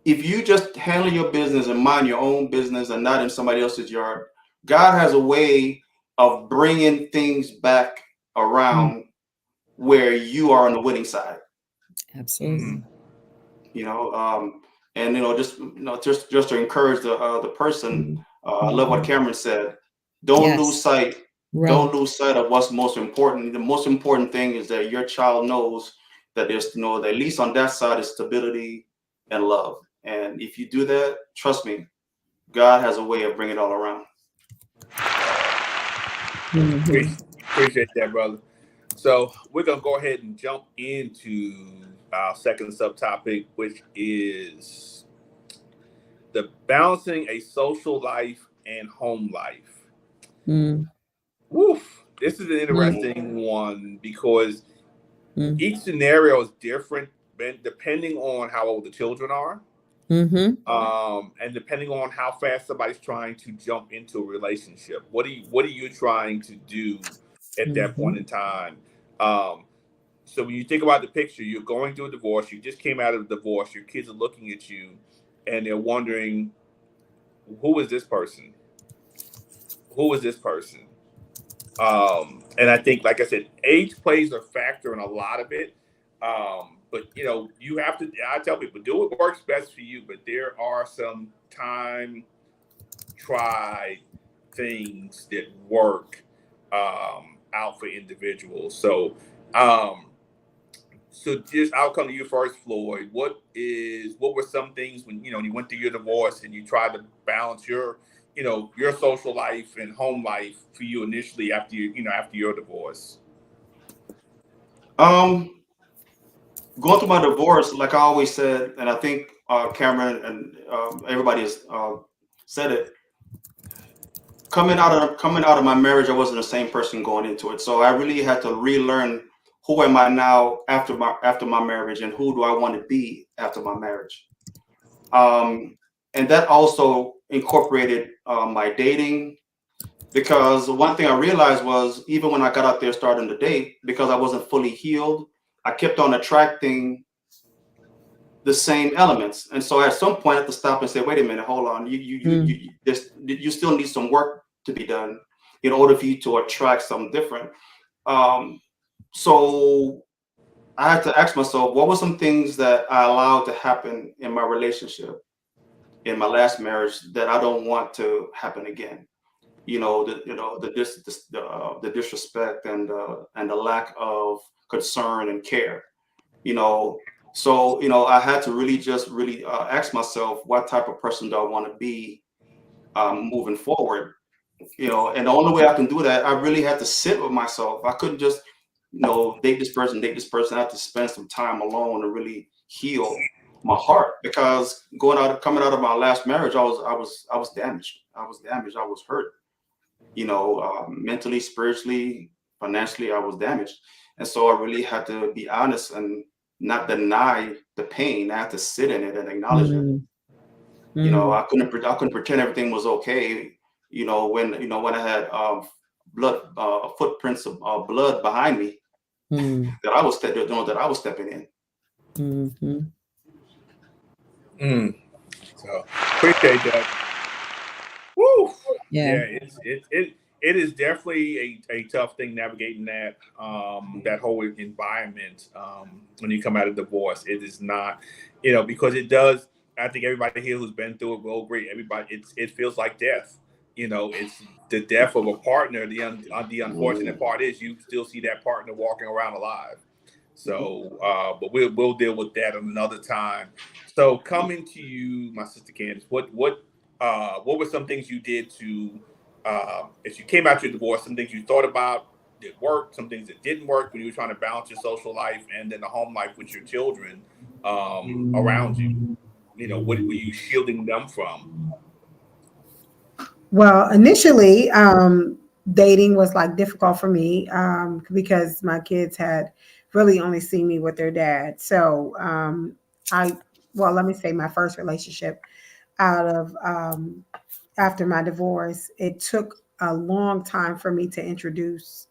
If you just handle your business and mind your own business and not in somebody else's yard, God has a way of bringing things back around where you are on the winning side. Absolutely. Just to encourage the person. I love what Cameryn said. Don't lose sight. Right. Don't lose sight of what's most important. The most important thing is that your child knows that there's, that at least on that side is stability and love. And if you do that, trust me, God has a way of bringing it all around. Appreciate that, brother. So we're gonna go ahead and jump into our second subtopic, which is the balancing a social life and home life. Woof. This is an interesting one because each scenario is different depending on how old the children are. And depending on how fast somebody's trying to jump into a relationship. What are you trying to do at that point in time? So when you think about the picture, you're going through a divorce, you just came out of a divorce, your kids are looking at you and they're wondering, who is this person? Who is this person? And I think, like I said, age plays a factor in a lot of it. But you have to, I tell people, do what works best for you, but there are some time tried things that work out for individuals. So So just I'll come to you first, Floyd. What were some things when you went through your divorce and you tried to balance your your social life and home life for you initially after after your divorce? Going through my divorce, like I always said, and I think Cameron and everybody has said it. Coming out of my marriage, I wasn't the same person going into it. So I really had to relearn who am I now after my marriage, and who do I want to be after my marriage. And that also incorporated my dating, because one thing I realized was, even when I got out there starting to date, because I wasn't fully healed, I kept on attracting the same elements. And so at some point I had to stop and say, wait a minute, hold on, you still need some work to be done in order for you to attract something different. So I had to ask myself, what were some things that I allowed to happen in my relationship, in my last marriage, that I don't want to happen again? The disrespect and the lack of concern and care. So I had to really ask myself, what type of person do I want to be moving forward? And the only way I can do that, I really had to sit with myself. I couldn't just date this person. I had to spend some time alone to really heal my heart, because coming out of my last marriage, I was damaged. I was hurt. Mentally, spiritually, financially, I was damaged. And so I really had to be honest and not deny the pain. I had to sit in it and acknowledge it. I couldn't pretend everything was okay. When I had footprints of blood behind me, that I was stepping in. So appreciate that. Woo! Yeah, it is definitely a tough thing navigating that that whole environment when you come out of divorce. It is not, because it does. I think everybody here who's been through it will agree. Everybody, it feels like death. It's the death of a partner. The unfortunate part is you still see that partner walking around alive. So, but we'll deal with that another time. So, coming to you, my sister Candace, what were some things you did to, as you came out your divorce, some things you thought about that worked, some things that didn't work when you were trying to balance your social life and then the home life with your children around you? What were you shielding them from? Well, initially, dating was like difficult for me because my kids had really only seen me with their dad. So let me say, my first relationship out of after my divorce, it took a long time for me to introduce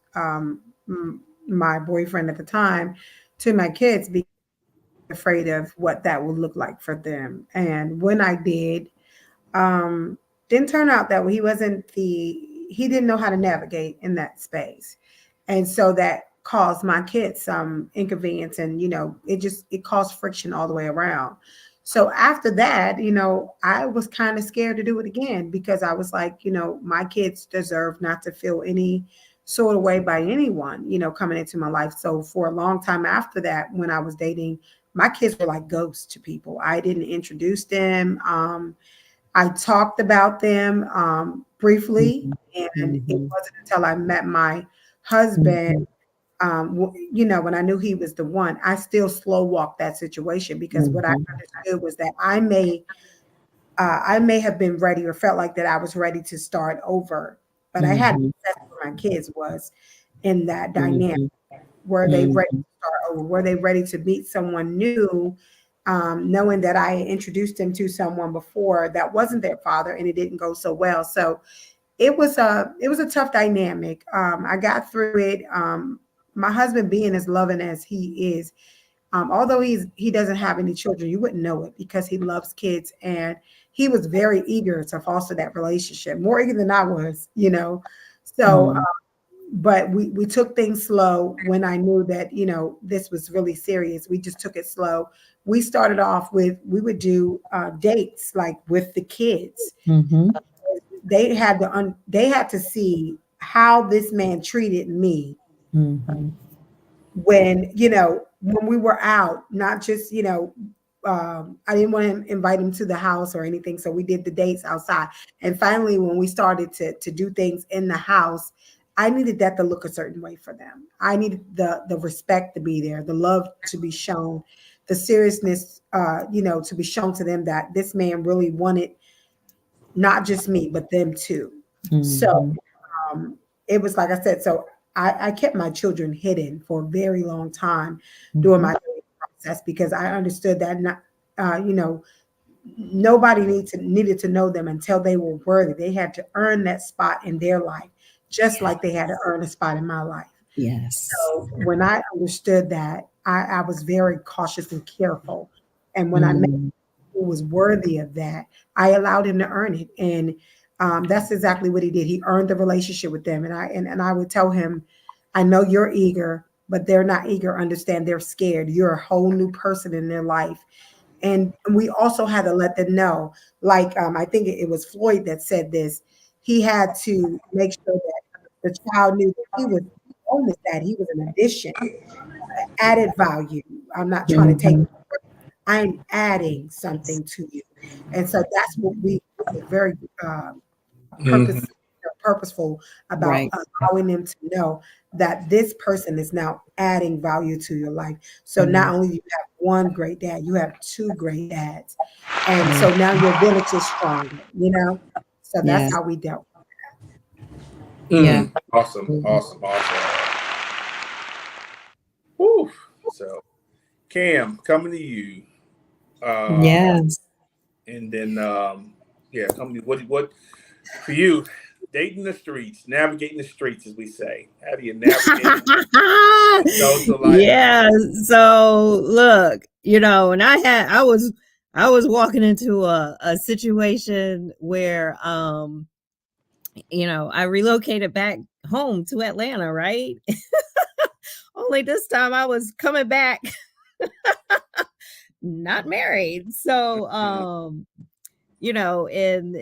my boyfriend at the time to my kids, because I was afraid of what that would look like for them. And when I did, didn't turn out that way. He didn't know how to navigate in that space. And so that caused my kids some inconvenience, and it caused friction all the way around. So after that, I was kind of scared to do it again, because I was like, my kids deserve not to feel any sort of way by anyone, coming into my life. So for a long time after that, when I was dating, my kids were like ghosts to people. I didn't introduce them. I talked about them briefly, and it wasn't until I met my husband, when I knew he was the one. I still slow walked that situation, because what I understood was that I may have been ready, or felt like that I was ready to start over, but I had to assess where my kids was in that dynamic. Were they ready to start over? Were they ready to meet someone new? Knowing that I introduced them to someone before that wasn't their father, and it didn't go so well. So it was a tough dynamic. I got through it. My husband, being as loving as he is, although he doesn't have any children, you wouldn't know it, because he loves kids, and he was very eager to foster that relationship, more eager than I was, So, but we took things slow. When I knew that, this was really serious, we just took it slow. We started off we would do dates, like with the kids. They had to see how this man treated me when, you know, when we were out, not just, you know, I didn't want to invite him to the house or anything. So we did the dates outside. And finally, when we started to do things in the house, I needed that to look a certain way for them. I needed the respect to be there, the love to be shown, the seriousness, you know, to be shown to them that this man really wanted not just me, but them too. So it was like I said, so I kept my children hidden for a very long time during my process because I understood that not, you know, nobody needed to know them until they were worthy. They had to earn that spot in their life, just like they had to earn a spot in my life. Yes. So when I understood that, I was very cautious and careful. And when I met who was worthy of that, I allowed him to earn it. And that's exactly what he did. He earned the relationship with them. And I would tell him, I know you're eager, but they're not eager. Understand, they're scared. You're a whole new person in their life. And we also had to let them know, like I think it was Floyd that said this. He had to make sure that the child knew that he was only that he was an addition, added value. I'm not trying to take. I'm adding something to you, and so that's what we were very purpose, purposeful about allowing them to know that this person is now adding value to your life. So not only do you have one great dad, you have two great dads, and so now your village is stronger. You know, so that's how we dealt. Yeah. Awesome. Woo. So, Cam, coming to you. Yes. And then, coming to what for you? Dating the streets, navigating the streets, as we say. How do you navigate social life? Yeah. So look, you know, and I was walking into a situation where you know, I relocated back home to Atlanta, right? Only this time I was coming back not married. So you know, and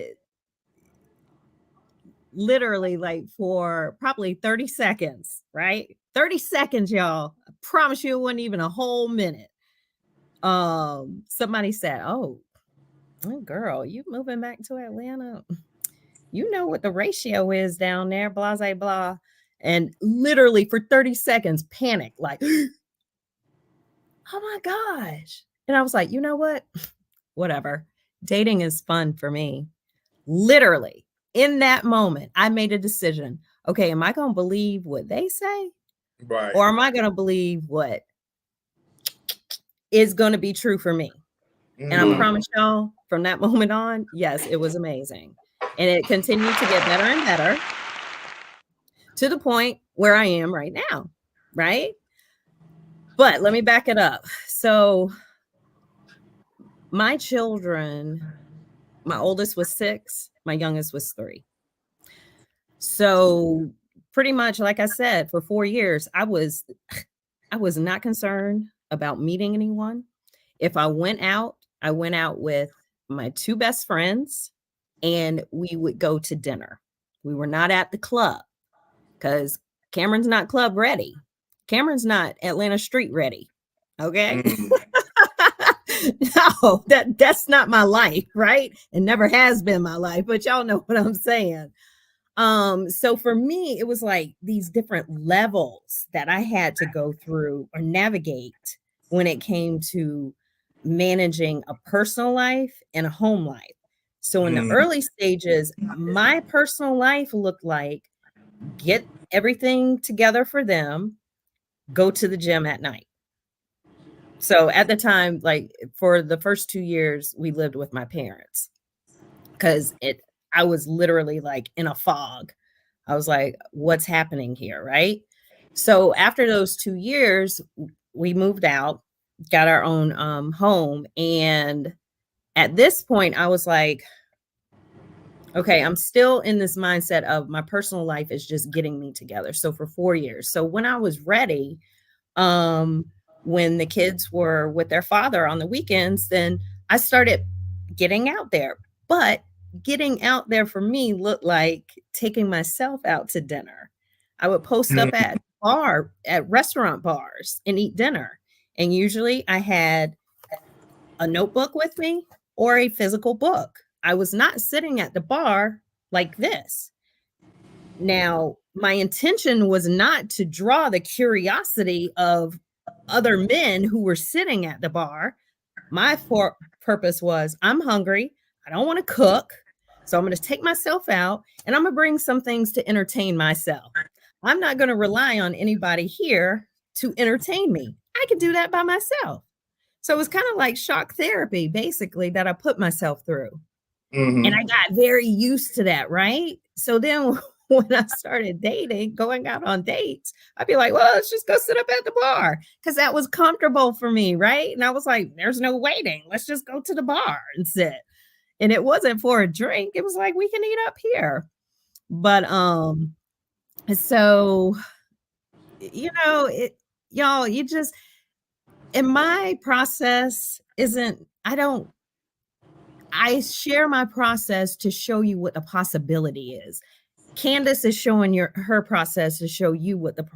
literally like for probably 30 seconds, right? 30 seconds, y'all. I promise you it wasn't even a whole minute. Somebody said, oh girl, you moving back to Atlanta? You know what the ratio is down there, blah, blah, blah. And literally for 30 seconds, panic, like, oh my gosh. And I was like, you know what? Whatever. Dating is fun for me. Literally, in that moment, I made a decision. Okay, am I going to believe what they say? Right. Or am I going to believe what is going to be true for me? And I promise y'all, from that moment on, yes, it was amazing. And it continued to get better and better to the point where I am right now, right? But let me back it up. So my children, my oldest was 6, my youngest was 3. So pretty much, like I said, for 4 years, I was not concerned about meeting anyone. If I went out with my 2 best friends and we would go to dinner. We were not at the club because Cameron's not club ready. Cameron's not Atlanta street ready. Okay. No, that's not my life, right? It never has been my life, but y'all know what I'm saying. So for me, it was like these different levels that I had to go through or navigate when it came to managing a personal life and a home life. So in the early stages, my personal life looked like get everything together for them, go to the gym at night. So at the time, like for the first 2 years, we lived with my parents because I was literally like in a fog. I was like, what's happening here? Right. So after those 2 years, we moved out, got our own home. And at this point, I was like, okay, I'm still in this mindset of my personal life is just getting me together. So for 4 years. So when I was ready, when the kids were with their father on the weekends, then I started getting out there. But getting out there for me looked like taking myself out to dinner. I would post up at at restaurant bars and eat dinner. And usually I had a notebook with me or a physical book. I was not sitting at the bar like this. Now, my intention was not to draw the curiosity of other men who were sitting at the bar. My purpose was, I'm hungry. I don't want to cook. So I'm going to take myself out and I'm going to bring some things to entertain myself. I'm not going to rely on anybody here to entertain me. I can do that by myself. So it was kind of like shock therapy, basically, that I put myself through. Mm-hmm. And I got very used to that, right? So then when I started dating, going out on dates, I'd be like, well, let's just go sit up at the bar because that was comfortable for me, right? And I was like, there's no waiting. Let's just go to the bar and sit. And it wasn't for a drink. It was like, we can eat up here. But so, you know, y'all, you just, in my process I share my process to show you what the possibility is. Candace is showing her process to show you what the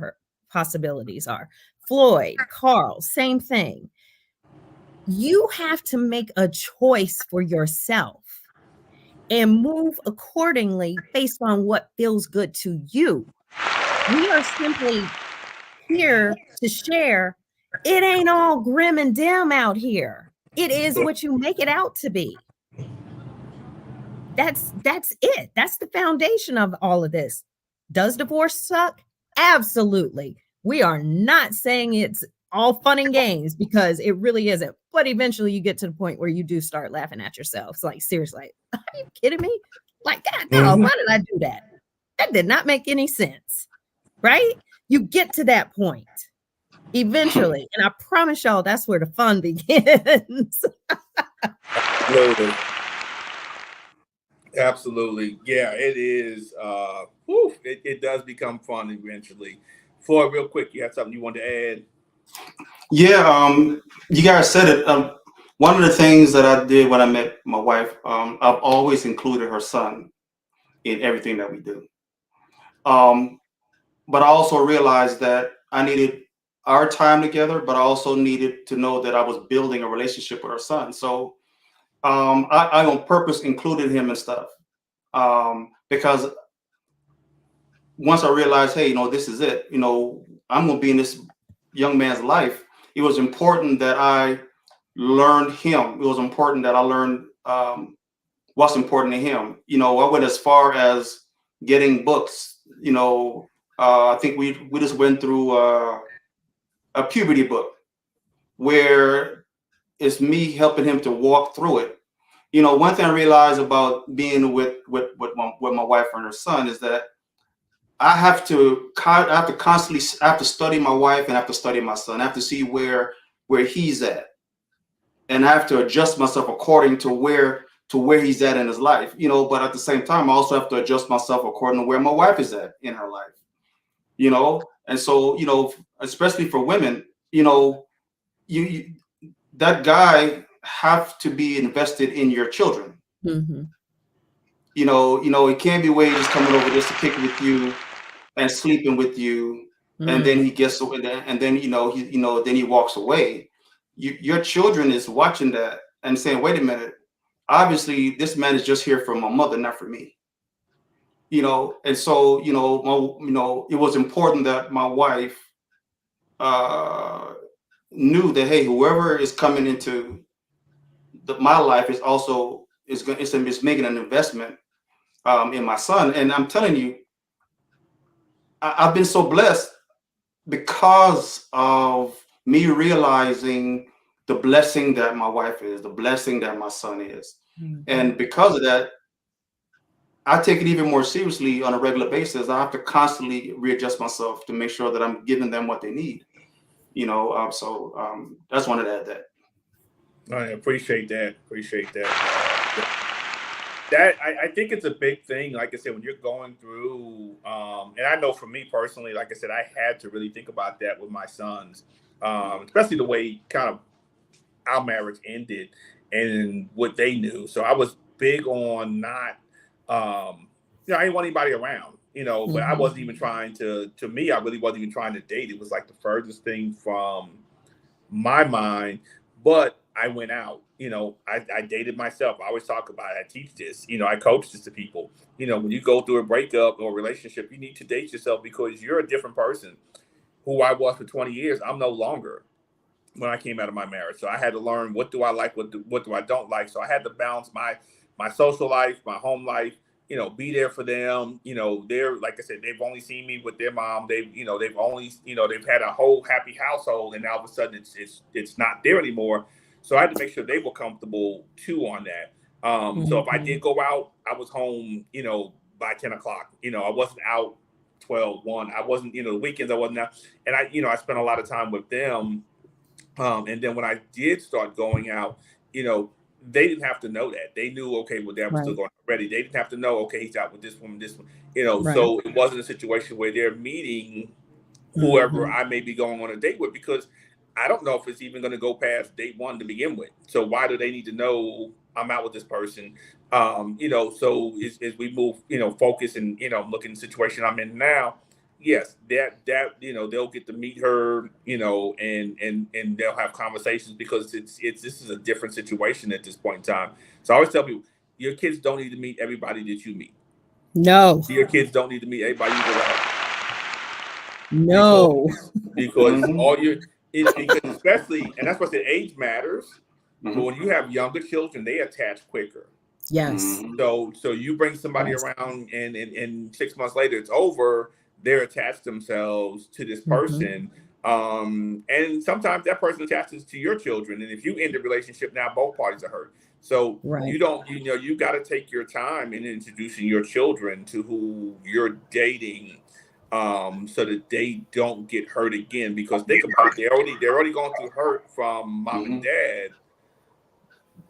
possibilities are. Floyd, Carl, same thing. You have to make a choice for yourself and move accordingly based on what feels good to you. We are simply here to share. It ain't all grim and dim out here. It is what you make it out to be. That's it. That's the foundation of all of this. Does divorce suck? Absolutely. We are not saying it's all fun and games because it really isn't. But eventually you get to the point where you do start laughing at yourself. It's like, seriously, are you kidding me? Like, God, no, why did I do that? That did not make any sense, right? You get to that point eventually. And I promise y'all, that's where the fun begins. Absolutely. Absolutely. Yeah, it is. It does become fun eventually. Floyd, real quick, you have something you want to add? Yeah, you guys said it. One of the things that I did when I met my wife, I've always included her son in everything that we do. But I also realized that I needed our time together, but I also needed to know that I was building a relationship with her son. So I on purpose included him and stuff because once I realized, hey, this is it. I'm going to be in this young man's life. It was important that I learned him. It was important that I learned what's important to him. I went as far as getting books. I think we just went through a puberty book where it's me helping him to walk through it. One thing I realized about being with my wife and her son is that I have to constantly study my wife and I have to study my son. I have to see where he's at, and I have to adjust myself according to where he's at in his life. But at the same time, I also have to adjust myself according to where my wife is at in her life. And so especially for women, you that guy have to be invested in your children. Mm-hmm. It can't be ways just coming over just to kick with you and sleeping with you, and then he gets away, and then then he walks away. Your children is watching that and saying, "Wait a minute, obviously this man is just here for my mother, not for me." And so it was important that my wife knew that, hey, whoever is coming into my life is also is making an investment in my son. And I'm telling you, I've been so blessed because of me realizing the blessing that my wife is, the blessing that my son is. Mm-hmm. And because of that, I take it even more seriously on a regular basis. I have to constantly readjust myself to make sure that I'm giving them what they need. So I just wanted to add that. I appreciate that. That I think it's a big thing. Like I said, when you're going through, and I know for me personally, like I said, I had to really think about that with my sons, especially the way kind of our marriage ended and what they knew. So I was big on not, I didn't want anybody around. But I wasn't even trying to me, I really wasn't even trying to date. It was like the furthest thing from my mind, but I went out. I dated myself. I always talk about it. I teach this. I coach this to people. When you go through a breakup or a relationship, you need to date yourself because you're a different person. Who I was for 20 years, I'm no longer when I came out of my marriage. So I had to learn what do I like, what do I don't like. So I had to balance my social life, my home life. Be there for them. They're, like I said, they've only seen me with their mom. They've only, they've had a whole happy household, and now all of a sudden it's not there anymore. So I had to make sure they were comfortable too on that. So if I did go out, I was home, by 10 o'clock. I wasn't out 12, 1. I wasn't, the weekends I wasn't out. And I spent a lot of time with them. And then when I did start going out, they didn't have to know that. They knew, okay, well, Dad was still going already. They didn't have to know, okay, he's out with this one. So it wasn't a situation where they're meeting whoever I may be going on a date with, because I don't know if it's even going to go past date 1 to begin with. So why do they need to know I'm out with this person? So as we move, focus and, look in the situation I'm in now, yes, that they'll get to meet her, and they'll have conversations, because this is a different situation at this point in time. So I always tell people, your kids don't need to meet everybody that you meet. No. Your kids don't need to meet everybody you go out. No. Because especially, and that's what the age matters. But when you have younger children, they attach quicker. Yes. So you bring somebody around, and 6 months later it's over. They're attached themselves to this person. And sometimes that person attaches to your children. And if you end the relationship, now both parties are hurt. So you don't, you got to take your time in introducing your children to who you're dating, so that they don't get hurt again. Because think about it, they're already going through hurt from mom and dad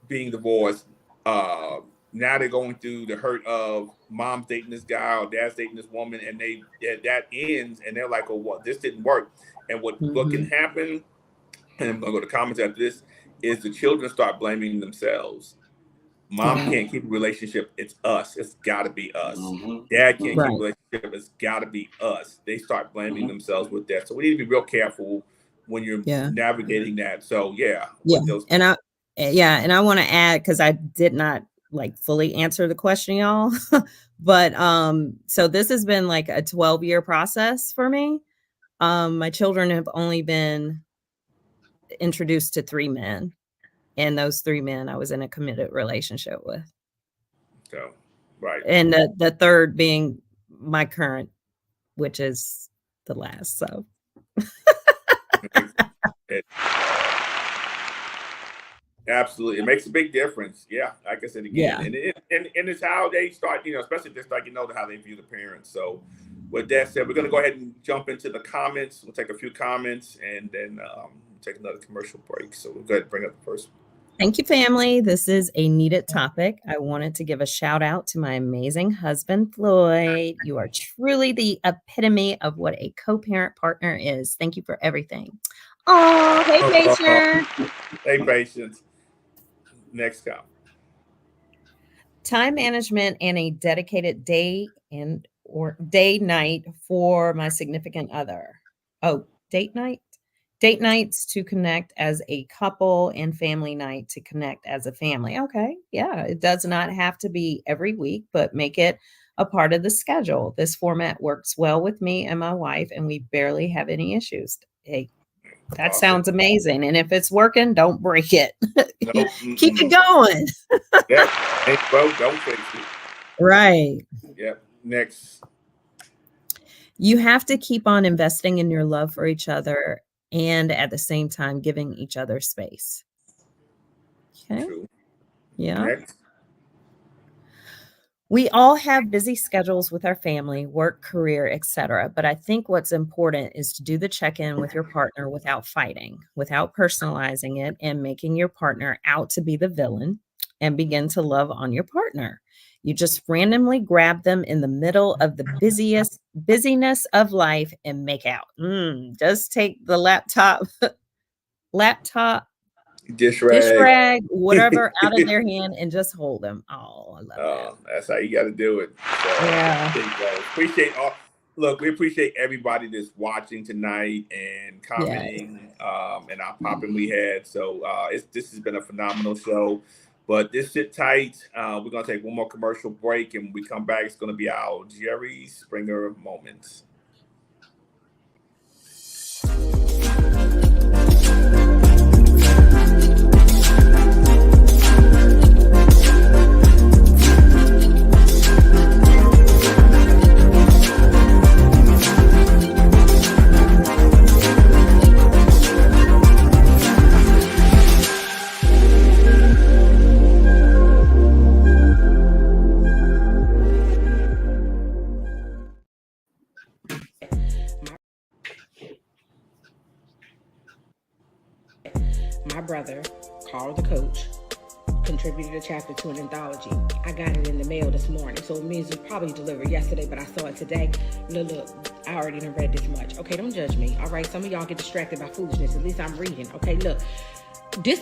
being divorced. Now they're going through the hurt of mom's dating this guy or dad's dating this woman, and that ends, and they're like, "Oh, what? This didn't work." And what can happen? And I'm gonna go to comments after this. Is the children start blaming themselves? Mom can't keep a relationship. It's us. It's got to be us. Dad can't keep a relationship. It's got to be us. They start blaming themselves with that. So we need to be real careful when you're navigating that. So and I want to add, because I did not fully answer the question, y'all. But so this has been like a 12-year process for me. My children have only been introduced to 3 men, and those 3 men I was in a committed relationship with. So and the third being my current, which is the last. So absolutely, it makes a big difference. Yeah, like I said again, and it's how they start. Especially if they start, how they view the parents. So, with that said, we're going to go ahead and jump into the comments. We'll take a few comments, and then take another commercial break. So we'll go ahead and bring up the first one. Thank you, family. This is a needed topic. I wanted to give a shout out to my amazing husband, Floyd. You are truly the epitome of what a co-parent partner is. Thank you for everything. Oh, hey, Patience. Hey, Patience. Next comment. Time management and a dedicated day or day night for my significant other. Oh, date night? Date nights to connect as a couple, and family night to connect as a family. Okay. Yeah. It does not have to be every week, but make it a part of the schedule. This format works well with me and my wife, and we barely have any issues. Hey, that sounds amazing. And if it's working, don't break it. Nope. Keep it going. Don't fix it. Right. Yep. Next. You have to keep on investing in your love for each other, and at the same time giving each other space. Okay. True. Yeah. Next. We all have busy schedules with our family, work, career, etc. But I think what's important is to do the check-in with your partner without fighting, without personalizing it and making your partner out to be the villain, and begin to love on your partner. You just randomly grab them in the middle of the busyness of life and make out. Just take the laptop Dish Dish rag. rag, whatever, out of their hand, and just hold them. Oh, I love that. That's how you got to do it. So, Yeah. there you go. Appreciate all. Look, we appreciate everybody that's watching tonight and commenting and our popping we had. So this has been a phenomenal show. But this sit tight. We're gonna take one more commercial break, and when we come back, it's gonna be our Jerry Springer moments. My brother, Carl the coach, contributed a chapter to an anthology. I got it in the mail this morning, so it means it was probably delivered yesterday, but I saw it today. Look, I already done read this much. Okay, don't judge me, all right? Some of y'all get distracted by foolishness. At least I'm reading. Okay, look. This,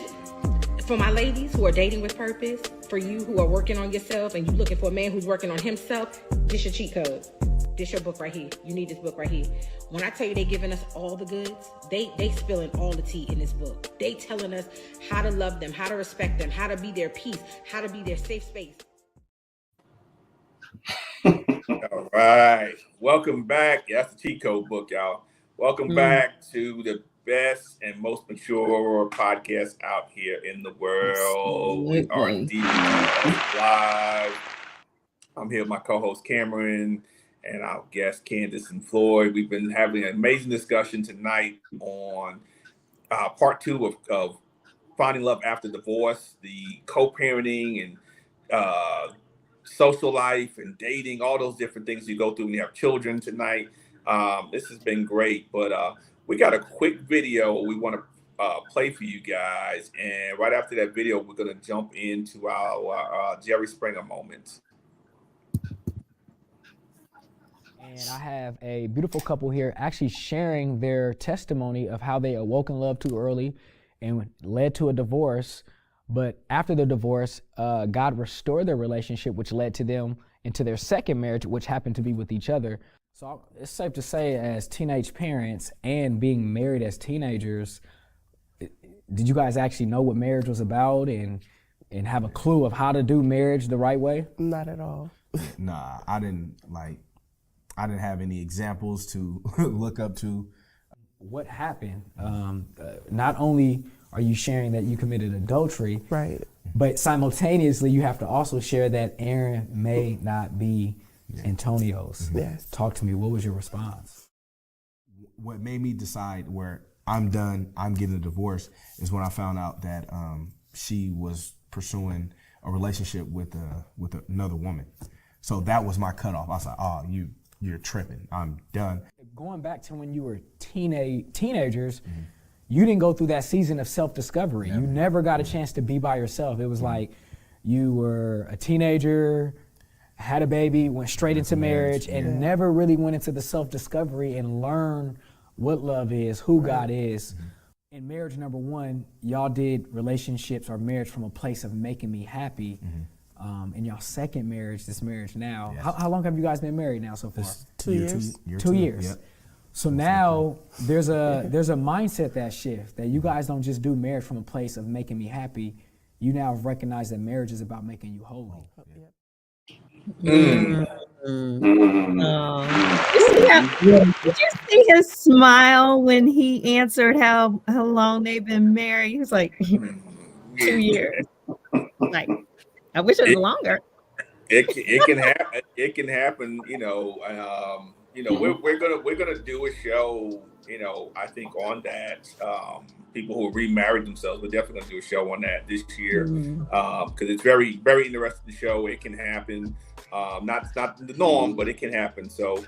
for my ladies who are dating with purpose, for you who are working on yourself and you looking for a man who's working on himself, this your cheat code. This your book right here. You need this book right here. When I tell you they giving us all the goods, they spilling all the tea in this book. They telling us how to love them, how to respect them, how to be their peace, how to be their safe space. All right. Welcome back. Yeah, that's the cheat code book, y'all. Welcome back to the best and most mature podcast out here in the world. We are DVD Live. I'm here with my co-host Cameryn and our guests Candace and Floyd. We've been having an amazing discussion tonight on part 2 of Finding Love After Divorce, the co-parenting and social life and dating, all those different things you go through when you have children tonight. This has been great, but we got a quick video we want to play for you guys. And right after that video, we're going to jump into our Jerry Springer moments. And I have a beautiful couple here actually sharing their testimony of how they awoke in love too early and led to a divorce. But after the divorce, God restored their relationship, which led to them into their second marriage, which happened to be with each other. So it's safe to say, as teenage parents and being married as teenagers, did you guys actually know what marriage was about and have a clue of how to do marriage the right way? Not at all. Nah, I didn't have any examples to look up to. What happened? Not only are you sharing that you committed adultery, right, but simultaneously you have to also share that Aaron may not be Antonio's. Yes. Talk to me. What was your response? What made me decide where I'm done, I'm getting a divorce, is when I found out that she was pursuing a relationship with another woman. So that was my cutoff. I was like, oh, you're tripping. I'm done. Going back to when you were teenagers, you didn't go through that season of self-discovery. You never got a chance to be by yourself. It was like you were a teenager, had a baby, went straight into marriage, and never really went into the self-discovery and learned what love is, who God is. In marriage number 1, y'all did relationships or marriage from a place of making me happy. In y'all second marriage, this marriage now, how long have you guys been married now so far? 2 years. 2 years. Yep. So now there's a mindset that shift, that you guys don't just do marriage from a place of making me happy. You now recognize that marriage is about making you holy. Did you see his smile when he answered how long they've been married? He was like, 2 years. Like, I wish it was longer. It can happen. It can happen. We're gonna do a show. I think on that. People who remarried themselves, we're definitely gonna do a show on that this year because it's very, very interesting show. It can happen. Not the norm, but it can happen. So,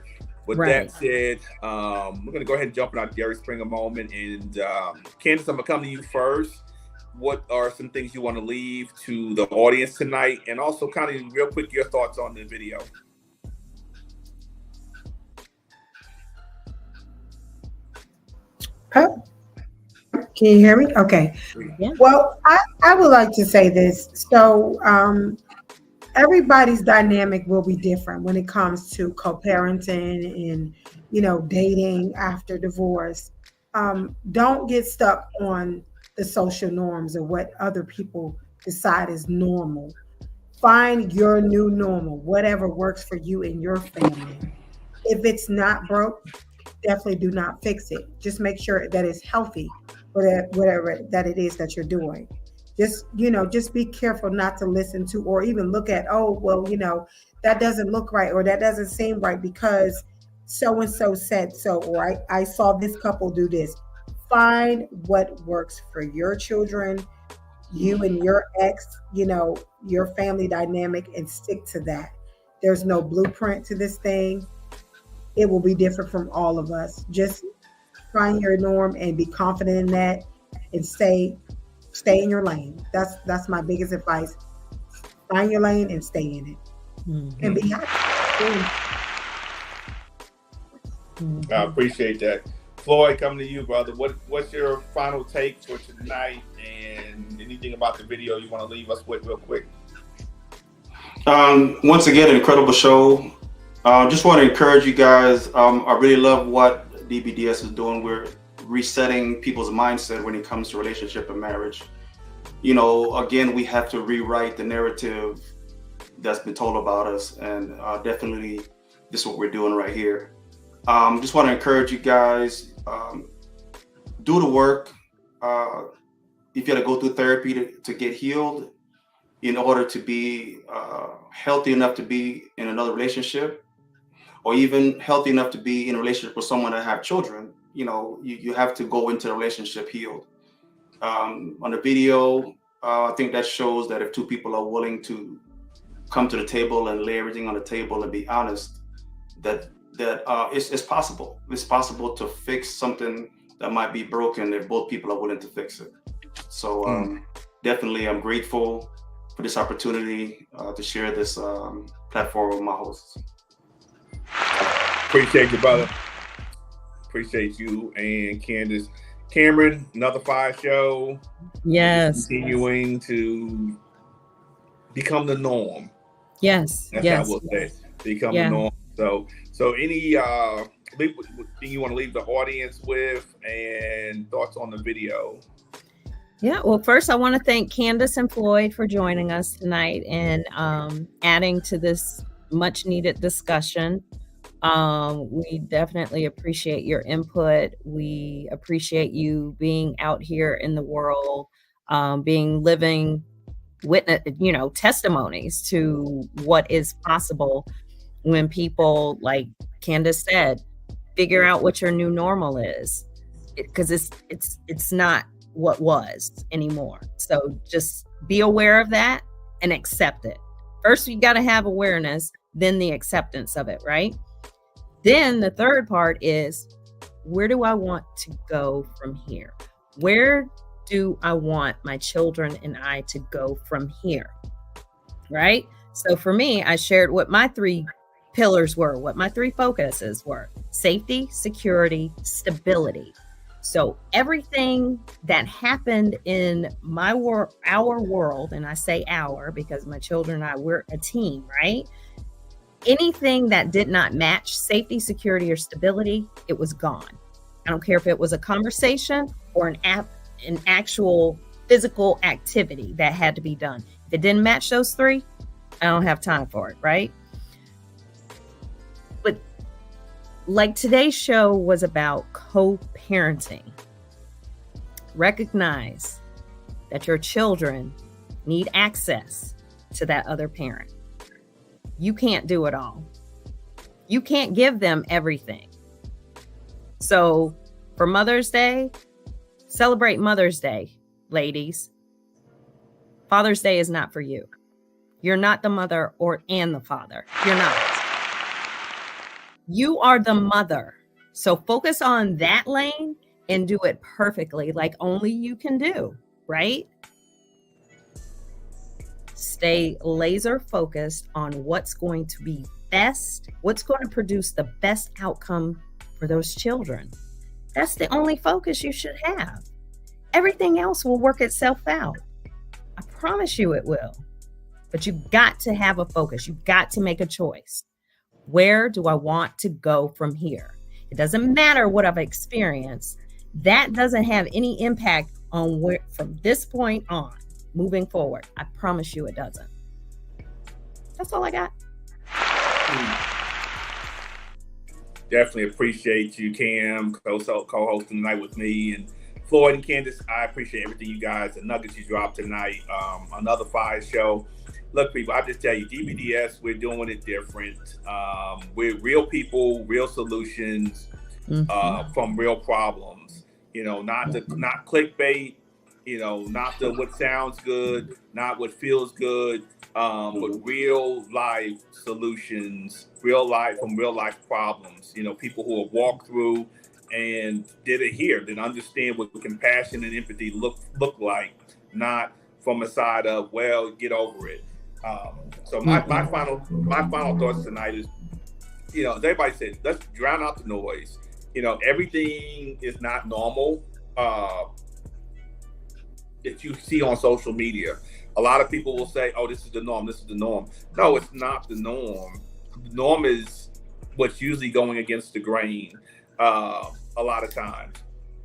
with that said, we're gonna go ahead and jump in our Jerry Springer moment. And Candace, I'm gonna come to you first. What are some things you want to leave to the audience tonight? And also kind of real quick, your thoughts on the video. Can you hear me? Okay. Yeah. Well, I would like to say this. So everybody's dynamic will be different when it comes to co-parenting and, dating after divorce. Don't get stuck on the social norms or what other people decide is normal. Find your new normal, whatever works for you and your family. If it's not broke, definitely do not fix it. Just make sure that it's healthy, whatever that it is that you're doing. Just be careful not to listen to or even look at, oh, well, that doesn't look right or that doesn't seem right because so and so said so, or I saw this couple do this. Find what works for your children, you and your ex, your family dynamic, and stick to that. There's no blueprint to this thing. It will be different from all of us. Just find your norm and be confident in that and stay in your lane. That's my biggest advice. Find your lane and stay in it. Mm-hmm. And be happy. I appreciate that. Floyd, coming to you, brother. What's your final take for tonight, and anything about the video you want to leave us with real quick? Once again, an incredible show. Just want to encourage you guys. I really love what DBDS is doing. We're resetting people's mindset when it comes to relationship and marriage. Again, we have to rewrite the narrative that's been told about us, and definitely this is what we're doing right here. Just want to encourage you guys, do the work. If you got to go through therapy to get healed in order to be healthy enough to be in another relationship, or even healthy enough to be in a relationship with someone that have children, you have to go into the relationship healed. On the video, I think that shows that if two people are willing to come to the table and lay everything on the table and be honest, that it's possible. It's possible to fix something that might be broken if both people are willing to fix it. So definitely, I'm grateful for this opportunity to share this platform with my hosts. Appreciate you, brother. Appreciate you and Candace. Cameryn, another fire show. Yes. Continuing to become the norm. Yes. That's yes. how we'll say. Become the norm. So any thing you want to leave the audience with and thoughts on the video? Yeah, well, first I want to thank Candace and Floyd for joining us tonight and adding to this much needed discussion. We definitely appreciate your input. We appreciate you being out here in the world, being living witness, testimonies to what is possible when people, like Candace said, figure out what your new normal is, because it's not what was anymore. So just be aware of that and accept it. First, you got to have awareness, then the acceptance of it, right? Then the third part is, where do I want to go from here? Where do I want my children and I to go from here? Right? So for me, I shared what my three pillars were, what my three focuses were: safety, security, stability. So everything that happened in our world, and I say our because my children and I, we're a team, right? Anything that did not match safety, security, or stability, it was gone. I don't care if it was a conversation or an actual physical activity that had to be done. If it didn't match those three, I don't have time for it, right? But like today's show was about co-parenting. Recognize that your children need access to that other parent. You can't do it all. You can't give them everything. So for Mother's Day, celebrate Mother's Day, ladies. Father's Day is not for you. You're not the mother and the father. You're not. You are the mother. So focus on that lane and do it perfectly, like only you can do, right? Stay laser focused on what's going to be best, what's going to produce the best outcome for those children. That's the only focus you should have. everything else will work itself out. I promise you it will. But you've got to have a focus. You've got to make a choice. Where do I want to go from here? It doesn't matter what I've experienced. That doesn't have any impact on where from this point on, moving forward. I promise you it doesn't. That's all I got. Definitely appreciate you, Cam, co-hosting tonight with me, and Floyd and Candace. I appreciate everything you guys, the nuggets you dropped tonight. Another fire show. Look, people, I just tell you, DBDS, we're doing it different. We're real people, real solutions from real problems. You know, not clickbait. You know, not what sounds good, not what feels good, but real life solutions, real life problems. You know, people who have walked through and did it here, that understand what compassion and empathy look like, not from a side of, well, get over it. So my final thoughts tonight is, you know, as everybody said, let's drown out the noise. You know, everything is not normal that you see on social media. A lot of people will say, oh, this is the norm, this is the norm. No, it's not the norm. The norm is what's usually going against the grain a lot of times.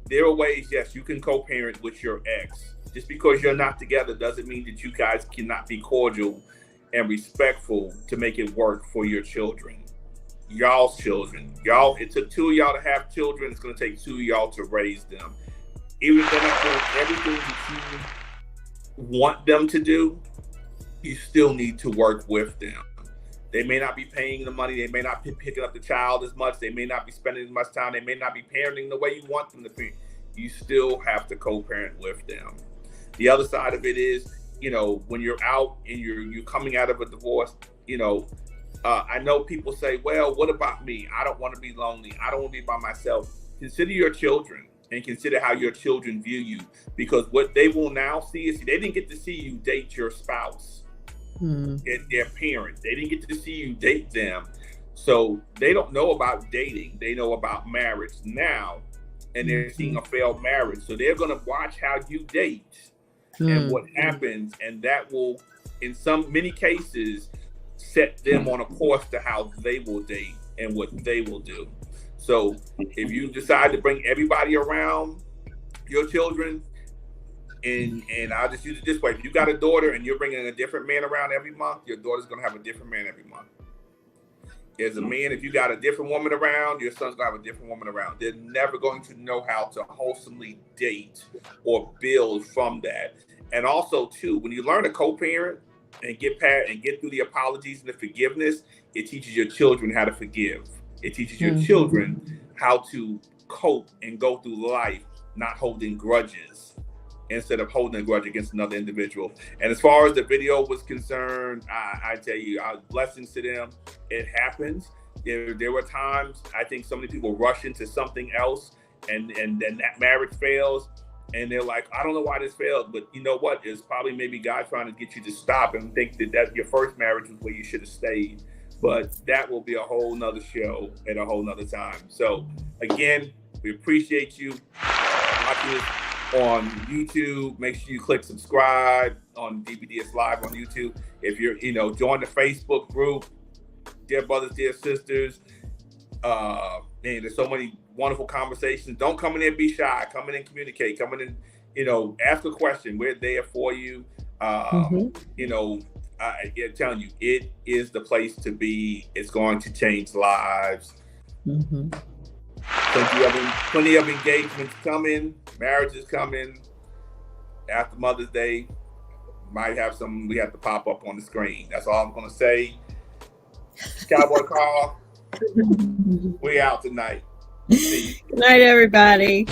There are ways, yes, you can co-parent with your ex. Just because you're not together doesn't mean that you guys cannot be cordial and respectful to make it work for your children. Y'all's children. It took two of y'all to have children. It's going to take two of y'all to raise them. Even if they're not doing everything that you want them to do, you still need to work with them. They may not be paying the money. They may not be picking up the child as much. They may not be spending as much time. They may not be parenting the way you want them to be. You still have to co-parent with them. The other side of it is, you know, when you're out and you're coming out of a divorce, you know, I know people say, well, what about me? I don't want to be lonely. I don't want to be by myself. Consider your children and consider how your children view you, because what they will now see is they didn't get to see you date your spouse and their parent. They didn't get to see you date them. So they don't know about dating. They know about marriage now, and they're seeing a failed marriage. So they're going to watch how you date and what happens, and that will, in many cases, set them on a course to how they will date and what they will do. So if you decide to bring everybody around your children, and I'll just use it this way: if you got a daughter and you're bringing a different man around every month, your daughter's going to have a different man every month. As a man, if you got a different woman around, your son's going to have a different woman around. They're never going to know how to wholesomely date or build from that. And also, too, when you learn to co-parent and get through the apologies and the forgiveness, it teaches your children how to forgive. It teaches your children how to cope and go through life not holding grudges, instead of holding a grudge against another individual. And as far as the video was concerned, I tell you, blessings to them. It happens. There were times, I think so many people rush into something else, and then that marriage fails, and they're like, I don't know why this failed, but you know what? It's probably maybe God trying to get you to stop and think that your first marriage was where you should have stayed. But that will be a whole nother show at a whole nother time. So again, we appreciate you watching this on YouTube. Make sure you click subscribe on DBDS Live on YouTube. If you're, join the Facebook group, Dear Brothers, Dear Sisters. Man, there's so many wonderful conversations. Don't come in there, be shy. Come in and communicate. Come in and, ask a question. We're there for you. I'm telling you, it is the place to be. It's going to change lives. Plenty of engagements coming. Marriages coming. After Mother's Day, we have to pop up on the screen. That's all I'm going to say. Cowboy Carl, we out tonight. Good night, everybody.